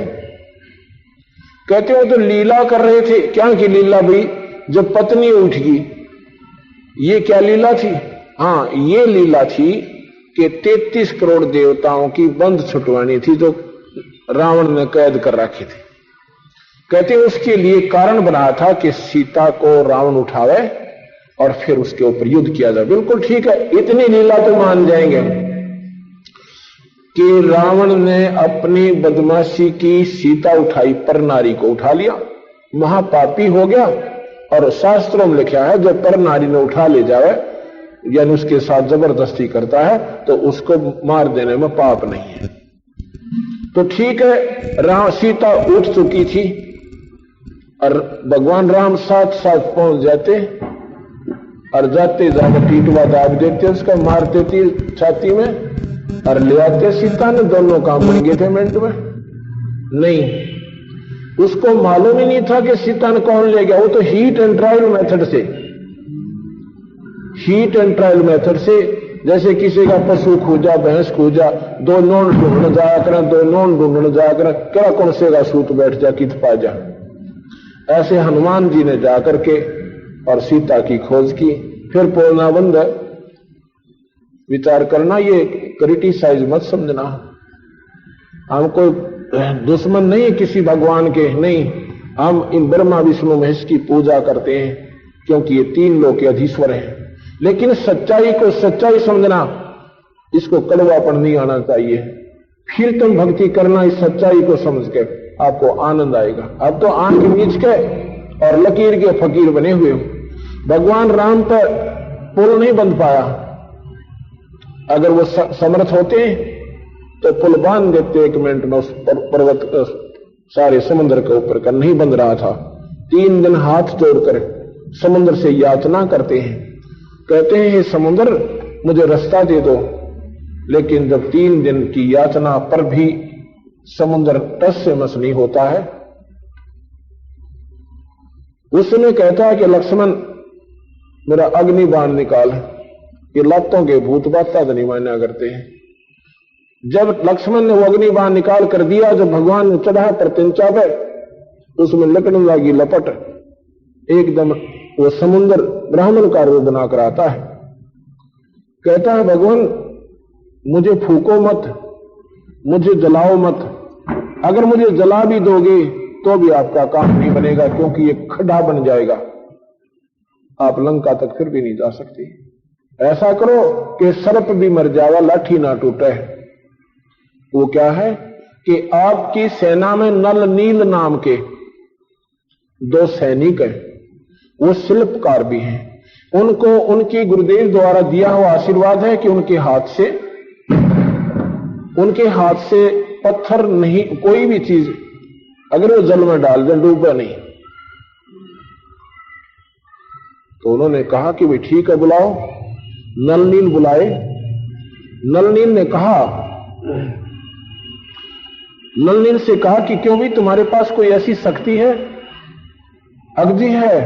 कहते हो तो लीला कर रहे थे। क्या की लीला भाई? जब पत्नी उठ गई, ये क्या लीला थी? हाँ, ये लीला थी कि 33 करोड़ देवताओं की बंद छुटवानी थी जो रावण ने कैद कर रखी थी। कहते उसके लिए कारण बनाया था कि सीता को रावण उठावे और फिर उसके ऊपर युद्ध किया जाए। बिल्कुल ठीक है, इतनी लीला तो मान जाएंगे कि रावण ने अपनी बदमाशी की सीता उठाई, पर नारी को उठा लिया, महापापी हो गया। और शास्त्रों में लिखा है जब पर नारी ने उठा ले जाए यानी उसके साथ जबरदस्ती करता है तो उसको मार देने में पाप नहीं है। तो ठीक है, सीता उठ चुकी थी और भगवान राम साथ साथ पहुंच जाते और जाते जाकर टीटवा दाब देते, उसका मार देती छाती में और ले आते सीता ने। दोनों काम बन गए थे मिनट में। नहीं, उसको मालूम ही नहीं था कि सीता ने कौन ले गया। वो तो हीट एंड ट्रायल मेथड से जैसे किसी का पशु खोजा, भैंस खोजा, दो नोन ढूंढने जाया करें, दो नोन ढूंढने जाया करें, क्या कौन से का सूत बैठ जा कित पा जा। ऐसे हनुमान जी ने जाकर के और सीता की खोज की। फिर बोलना बंद है, विचार करना, ये क्रिटिसाइज मत समझना। हम कोई दुश्मन नहीं है किसी भगवान के, नहीं। हम इन ब्रह्मा विष्णु महेश की पूजा करते हैं क्योंकि ये तीन लोग के अधीश्वर हैं। लेकिन सच्चाई को सच्चाई समझना, इसको कड़वापन नहीं आना चाहिए। फिर तुम भक्ति करना इस सच्चाई को समझ के, आपको आनंद आएगा। अब तो आंख नीच के और लकीर के फकीर बने हुए हो। भगवान राम पर पुल नहीं बंध पाया। अगर वो समर्थ होते तो पुल बांध देते 1 मिनट में उस पर्वत सारे समुद्र के ऊपर का। नहीं बंध रहा था। 3 दिन हाथ जोड़कर समुद्र से याचना करते हैं, कहते हैं हे समुद्र मुझे रास्ता दे दो। लेकिन जब 3 दिन की याचना पर भी समुद्र टस से मस नहीं होता है, उसने कहता है कि लक्ष्मण मेरा अग्नि बाण निकाल। ये लातों के भूत बाता तो नहीं मान्या करते हैं। जब लक्ष्मण ने वो अग्नि बाण निकाल कर दिया, जब भगवान ने चढ़ा पर तिंचा पे, उसमें लकड़ने लगी लपट, एकदम वो समुद्र ब्राह्मण का रूप बनाकर आता है। कहता है भगवान मुझे फूको मत, मुझे जलाओ मत। अगर मुझे जला भी दोगे तो भी आपका काम नहीं बनेगा, क्योंकि ये खड्डा बन जाएगा, आप लंका तक फिर भी नहीं जा सकती। ऐसा करो कि सर्प भी मर जाएगा, लाठी ना टूटे। वो क्या है कि आपकी सेना में नल नील नाम के 2 सैनिक हैं, वो शिल्पकार भी हैं। उनको उनके गुरुदेव द्वारा दिया हुआ आशीर्वाद है कि उनके हाथ से पत्थर नहीं, कोई भी चीज अगर वो जल में डाल दे डूबा नहीं। तो उन्होंने कहा कि भाई ठीक है बुलाओ। नल नील बुलाए। नल नील ने कहा, नल नील से कहा कि क्यों भी तुम्हारे पास कोई ऐसी शक्ति है? अगजी है।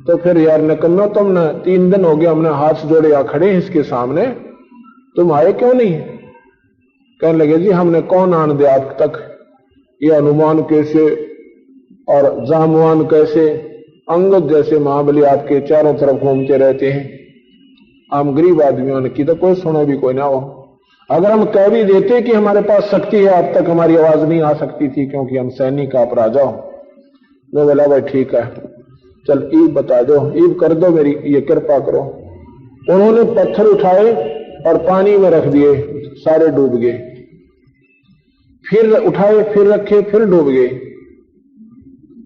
तो फिर यार निकम्मो, तुमने 3 दिन हो गया हमने हाथ जोड़े या खड़े हैं इसके सामने, तुम आए क्यों नहीं? कहने लगे जी हमने कौन आन दे आप तक, ये हनुमान कैसे और जामवान कैसे, अंगद जैसे महाबली आपके चारों तरफ घूमते रहते हैं। हम गरीब आदमियों की तो कोई सुनो भी कोई ना हो। अगर हम कह भी देते कि हमारे पास शक्ति है, अब तक हमारी आवाज नहीं आ सकती थी क्योंकि हम सैनिक आप राजा हो। तो बोला भाई ठीक है, चल ईब बता दो, ईब कर दो, मेरी ये कृपा करो। उन्होंने पत्थर उठाए और पानी में रख दिए, सारे डूब गए। फिर उठाए, फिर रखे, फिर डूब गए।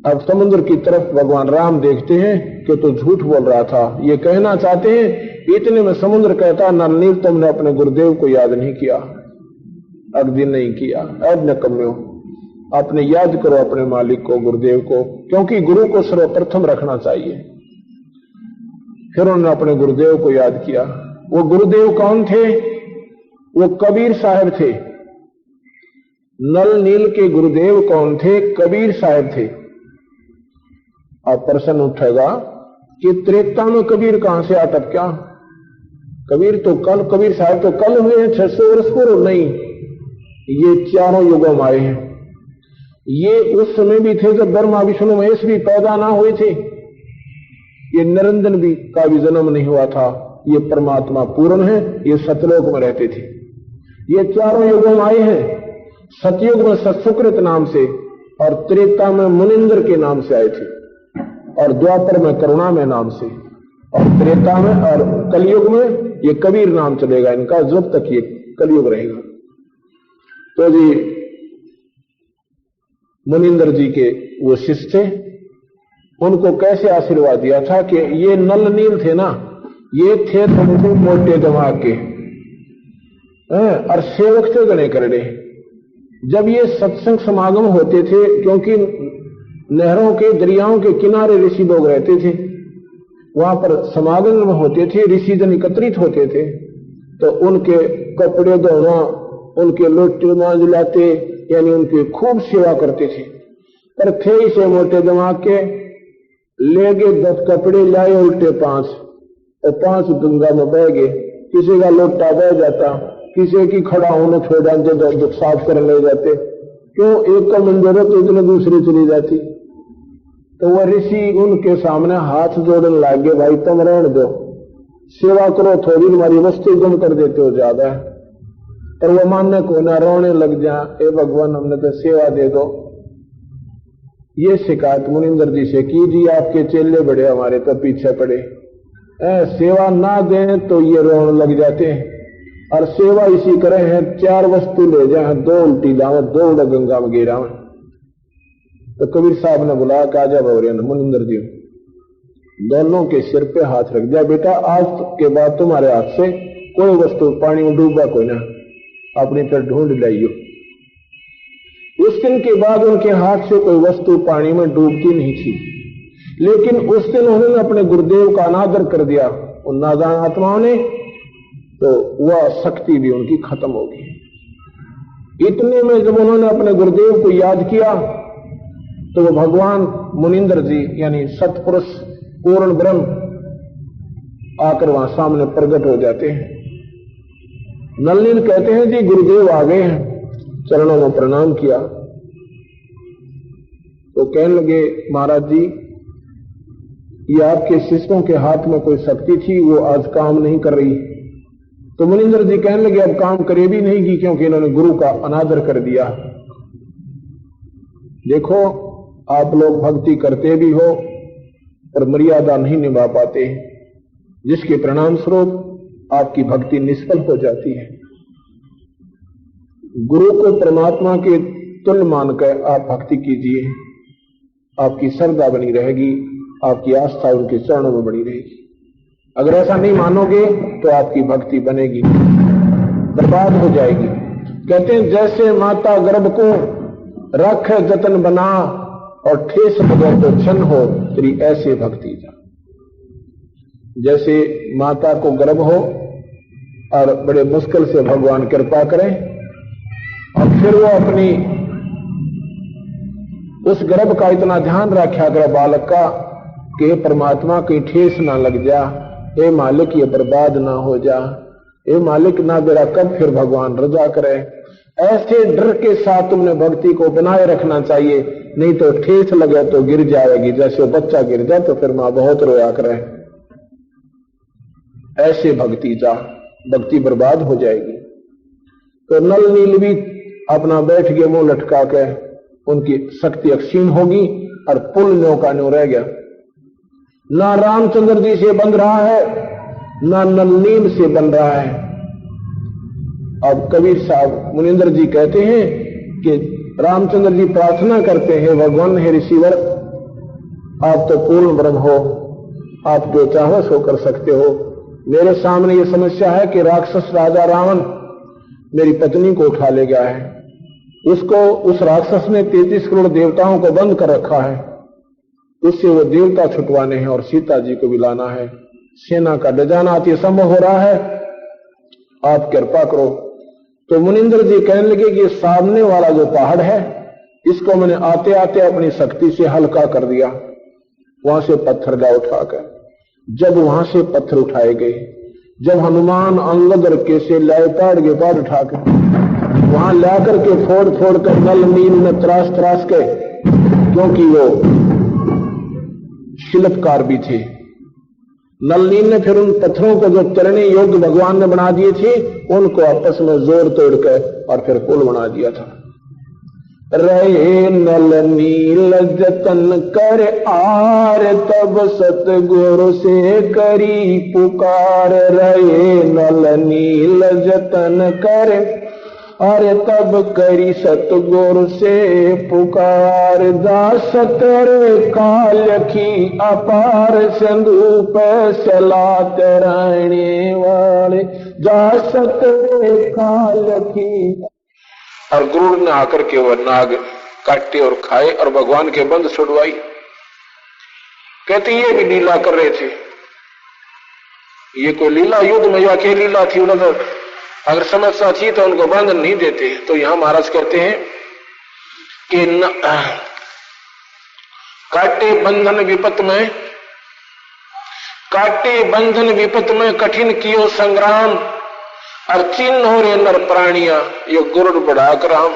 अब समुद्र की तरफ भगवान राम देखते हैं कि तो झूठ बोल रहा था, ये कहना चाहते हैं। इतने में समुद्र कहता नल नील तुमने अपने गुरुदेव को याद नहीं किया, अगदी नहीं किया। अब निकम्मे हो, अपने याद करो अपने मालिक को, गुरुदेव को, क्योंकि गुरु को सर्वप्रथम रखना चाहिए। फिर उन्होंने अपने गुरुदेव को याद किया। वो गुरुदेव कौन थे? वो कबीर साहब थे। नल नील के गुरुदेव कौन थे? कबीर साहब थे। अब प्रश्न उठेगा कि त्रेता में कबीर कहां से अटक क्या? कबीर साहब तो कल हुए हैं 600 वर्ष पूर्व नहीं, ये चारों युगों में आए हैं। ये उस समय भी थे जब ब्रह्मा विष्णु महेश भी पैदा ना हुए थे। ये निरंजन भी का भी जन्म नहीं हुआ था। ये परमात्मा पूर्ण है, ये सतलोक में रहते थे। ये चारों युगों में आए हैं। सतयुग में सत्सुकृत नाम से और त्रेता में मुनिंद्र के नाम से आए थे और द्वापर में करुणा में नाम से और त्रेता में और कलयुग में ये कबीर नाम चलेगा इनका, जब तक ये कलयुग रहेगा। तो जी मुनिंद्र जी के वो शिष्य थे, उनको कैसे आशीर्वाद दिया था कि ये नल नील थे ना, ये थे थोड़े से मोटे दिमाग के और सेवक थे गणे करड़े। जब ये सत्संग समागम होते थे, क्योंकि नहरों के दरियाओं के किनारे ऋषि लोग रहते थे, वहां पर समागम होते थे, ऋषि जन एकत्रित होते थे, तो उनके कपड़े धोना, उनके लोटे मांझ लाते, यानी उनकी खूब सेवा करते थे। पर थे इसे मोटे दिमाग के, ले गए 10 कपड़े लाए उल्टे 5 और 5 गंगा में बह गए। किसी का लोटा बह जाता, किसी की खड़ा होने छोड़ डालते तो साफ कर ले जाते। क्यों? एक का मंदिर है तो इतने दूसरी चली जाती। तो वह ऋषि उनके सामने हाथ जोड़ने लग गए, भाई तुम रहने दो, सेवा करो थोड़ी, हमारी वस्तु गुम कर देते हो ज्यादा। पर वो मानने को ना, रोने लग जा, ए भगवान हमने तो सेवा दे दो। ये शिकायत मुनिंद्र जी से की जी, आपके चेले बड़े हमारे तो पीछे पड़े, सेवा ना दें तो ये रोने लग जाते हैं, और सेवा इसी करे हैं 4 वस्तु ले जाए, 2 उल्टी लावे, 2 उड़ा गंगा में गिरावे। तो कबीर साहब ने बुलाया कि आजा भवरिया, मुनिंद्र जी दोनों के सिर पे हाथ रख दिया, बेटा आज के बाद तुम्हारे हाथ से कोई वस्तु पानी में डूबा कोई ना, अपनी तरफ ढूंढ लाइयो। उस दिन के बाद उनके हाथ से कोई वस्तु पानी में डूबती नहीं थी। लेकिन उस दिन उन्होंने अपने गुरुदेव का अनादर कर दिया उन नादान आत्माओं ने, तो वह शक्ति भी उनकी खत्म हो गई। इतने में जब उन्होंने अपने गुरुदेव को याद किया तो वो भगवान मुनिंद्र जी यानी सतपुरुष पूर्ण ब्रह्म आकर वहां सामने प्रकट हो जाते हैं। नलिन कहते हैं जी गुरुदेव आ गए हैं, चरणों में प्रणाम किया तो कहने लगे महाराज जी ये आपके शिष्यों के हाथ में कोई शक्ति थी, वो आज काम नहीं कर रही। तो मुनिंद्र जी कहने लगे अब काम करे भी नहीं की, क्योंकि इन्होंने गुरु का अनादर कर दिया। देखो आप लोग भक्ति करते भी हो पर मर्यादा नहीं निभा पाते, जिसके परिणाम स्वरूप आपकी भक्ति निष्फल हो जाती है। गुरु को परमात्मा के तुल्य मानकर आप भक्ति कीजिए, आपकी श्रद्धा बनी रहेगी, आपकी आस्था उनके चरणों में बनी रहेगी। अगर ऐसा नहीं मानोगे तो आपकी भक्ति बनेगी, बर्बाद हो जाएगी। कहते हैं जैसे माता गर्भ को रख जतन बना और ठेस लगे तो क्षण हो, तेरी ऐसे भक्ति जा। जैसे माता को गर्भ हो और बड़े मुश्किल से भगवान कृपा करें और फिर वो अपनी उस गर्भ का इतना ध्यान रखा करे बालक का कि परमात्मा की ठेस ना लग जा, ए मालिक ये बर्बाद ना हो जा, ए मालिक ना मेरा कब फिर भगवान रजा करे। ऐसे डर के साथ तुमने भक्ति को बनाए रखना चाहिए, नहीं तो ठेस लगे तो गिर जाएगी। जैसे बच्चा गिर जाए तो फिर मां बहुत रोया करे। ऐसे भक्ति जा, भक्ति बर्बाद हो जाएगी। तो नल नील भी अपना बैठ गए मुंह लटका के, उनकी शक्ति अक्षीण होगी और पुल न्यो का न्यो रह गया। ना रामचंद्र जी से बन रहा है, ना नल नील से बन रहा है। अब कबीर साहब मुनिंद्र जी कहते हैं कि रामचंद्र जी प्रार्थना करते हैं, भगवान हे ऋषिवर आप तो पूर्ण ब्रह्म हो, आप जो चाहो सो कर सकते हो। मेरे सामने ये समस्या है कि राक्षस राजा रावण मेरी पत्नी को उठा ले गया है। उसको उस राक्षस ने 33 करोड़ देवताओं को बंद कर रखा है, उससे वो देवता छुटवाने हैं और सीता जी को भी लाना है। सेना का डजाना अति संभव हो रहा है, आप कृपा करो। तो मुनिंद्र जी कहने लगे कि सामने वाला जो पहाड़ है इसको मैंने आते आते अपनी शक्ति से हल्का कर दिया, वहां से पत्थर ला उठाकर। जब वहां से पत्थर उठाए गए, जब हनुमान अंगद और केसे लाए पहाड़ के पार उठाकर वहां ला करके फोड़ फोड़ कर नल नील ने त्रास त्रास के, क्योंकि वो शिल्पकार भी थे, नल नील ने फिर उन पत्थरों को जो चलने योग्य भगवान ने बना दिए थे उनको आपस में जोड़ तोड़ के और फिर पुल बना दिया था। रहे नल नील जतन कर आर, तब सतगुरु से करी पुकार। रहे नल नील जतन कर अरे तब करी सतगुरु से पुकार। दासत रे काल की अपार, सिंधु पे चलात रहने वाले। दासत रे काल की। और गुरु ने आकर के वह नाग काटे और खाए और भगवान के बंद छुड़वाई। कहते ये भी लीला कर रहे थे, ये कोई लीला युद्ध में या क्या लीला थी, उन्होंने अगर समस्या थी तो उनको बंधन नहीं देते। तो यहां महाराज कहते हैं कि काटे बंधन विपत में, काटे बंधन विपत में कठिन कियो संग्राम। और चिन्ह हो रे नर प्राणिया ये गुरुड़ बढ़ाकर राम।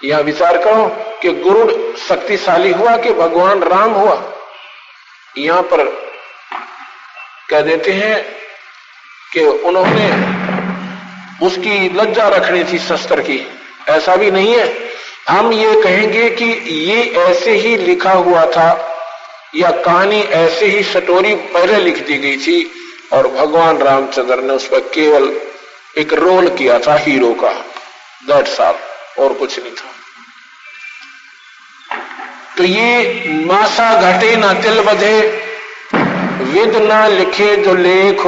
यह विचार करो कि गुरुड़ शक्तिशाली हुआ कि भगवान राम हुआ। यहां पर कह देते हैं कि उन्होंने उसकी लज्जा रखनी थी शस्त्र की, ऐसा भी नहीं है। हम ये कहेंगे कि ये ऐसे ही लिखा हुआ था या कहानी ऐसे ही स्टोरी पहले लिख दी गई थी और भगवान रामचंद्र ने उस पर केवल एक रोल किया था हीरो का, दैट्स ऑल, और कुछ नहीं था। तो ये मासा घटे ना तिल बधे, विद ना लिखे जो लेख,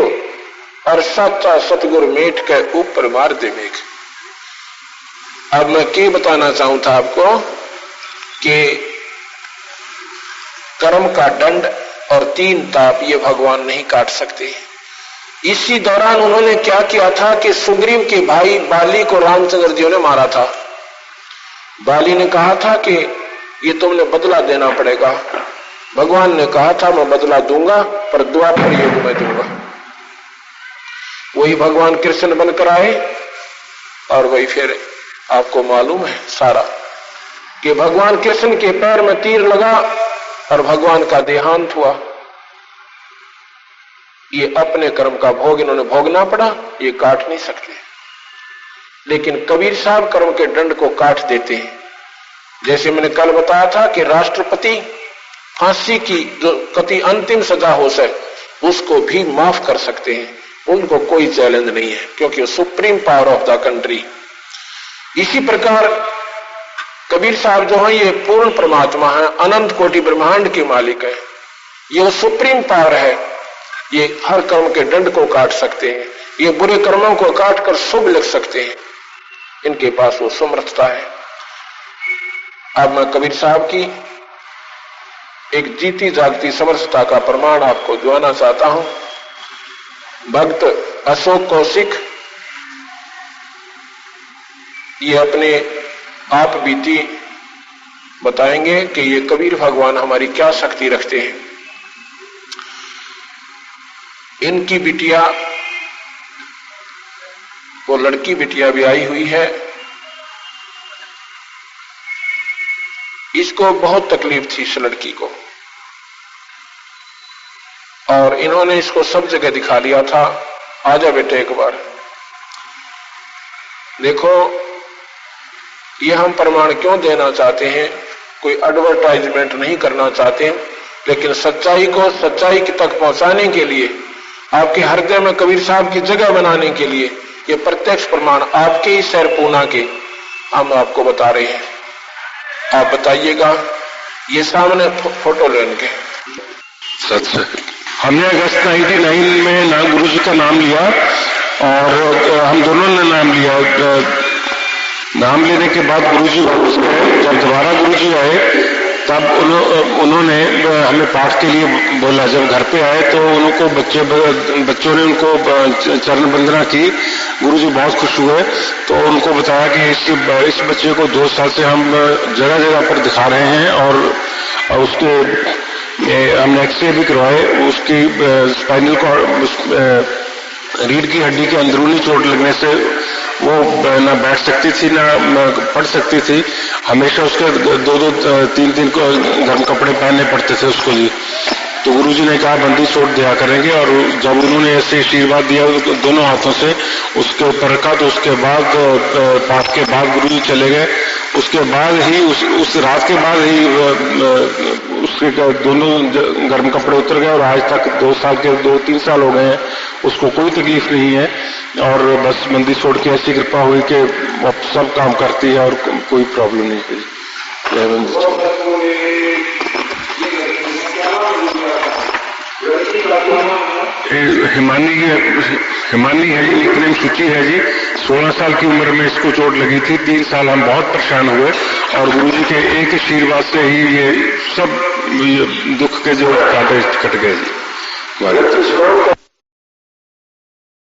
और सच्चा सतगुरु मेट के ऊपर मार दे मेघ। अब मैं क्या बताना चाहूं था आपको कि कर्म का दंड और 3 ताप ये भगवान नहीं काट सकते। इसी दौरान उन्होंने क्या किया था कि सुग्रीव के भाई बाली को रामचंद्र जी ने मारा था। बाली ने कहा था कि ये तुमने बदला देना पड़ेगा। भगवान ने कहा था मैं बदला दूंगा पर द्वापर युग में दूंगा। वही भगवान कृष्ण बनकर आए और वही फिर आपको मालूम है सारा कि भगवान कृष्ण के पैर में तीर लगा और भगवान का देहांत हुआ। ये अपने कर्म का भोग इन्होंने भोगना पड़ा, ये काट नहीं सकते। लेकिन कबीर साहब कर्म के दंड को काट देते हैं। जैसे मैंने कल बताया था कि राष्ट्रपति फांसी की जो कति अंतिम सजा हो सके उसको भी माफ कर सकते हैं, उनको कोई चैलेंज नहीं है क्योंकि वो supreme power of the country. इसी प्रकार कबीर साहब जो है ये पूर्ण परमात्मा है, अनंत कोटि ब्रह्मांड के मालिक है, ये वो सुप्रीम पावर है। ये हर कर्म के दंड को काट सकते हैं, ये बुरे कर्मों को काट कर शुभ लिख सकते हैं, इनके पास वो समर्थता है। अब मैं कबीर साहब की एक जीती जागती समर्थता का प्रमाण आपको दिखाना चाहता हूं। भक्त अशोक कौशिक ये अपने आप बीती बताएंगे कि ये कबीर भगवान हमारी क्या शक्ति रखते हैं। इनकी बिटिया, वो लड़की बिटिया भी आई हुई है, इसको बहुत तकलीफ थी इस लड़की को और इन्होंने इसको सब जगह दिखा दिया था, आजा बेटे एक बार देखो। ये हम प्रमाण क्यों देना चाहते हैं, कोई एडवर्टाइजमेंट नहीं करना चाहते हैं, लेकिन सच्चाई को सच्चाई तक पहुंचाने के लिए, आपके हृदय में कबीर साहब की जगह बनाने के लिए ये प्रत्यक्ष प्रमाण आपके ही शहर पूना के हम आपको बता रहे हैं। आप बताइएगा, ये सामने फोटो लेंगे। सच हमने अगस्त 99 में गुरु जी का नाम लिया और हम दोनों ने नाम लिया। नाम लेने के बाद गुरु जी वापस गए। जब दोबारा गुरु जी आए तब उन्होंने हमें पाठ के लिए बोला। जब घर पे आए तो उनको बच्चों ने उनको चरण वंदना की। गुरु जी बहुत खुश हुए तो उनको बताया कि इस बच्चे को 2 साल से हम जगह जगह पर दिखा रहे हैं और उसको हमने एक्सरे भी करवाए। उसकी स्पाइनल कॉर्ड रीढ़ की हड्डी के अंदरूनी चोट लगने से वो ना बैठ सकती थी ना पढ़ सकती थी। हमेशा उसके 2-2 3-3 गर्म कपड़े पहनने पड़ते थे उसको जी। तो गुरुजी ने कहा बंदी छोड़ दिया करेंगे, और जब उन्होंने ऐसे आशीर्वाद दिया दोनों हाथों से उसके ऊपर रखा, तो उसके बाद पाठ के बाद गुरुजी चले गए। उसके बाद ही उस रात के बाद ही उसके दोनों गर्म कपड़े उतर गए, और आज तक 2-3 साल हो गए हैं, उसको कोई तकलीफ नहीं है। और बस बंदी छोड़ के ऐसी कृपा हुई कि अब सब काम करती है और कोई प्रॉब्लम नहीं है। हिमानी है जी, निकनेम सूची है जी। 16 साल की उम्र में इसको चोट लगी थी। 3 साल हम बहुत परेशान हुए, और गुरुजी के एक आशीर्वाद से ही ये सब दुख के जो कांटे कट गए जी।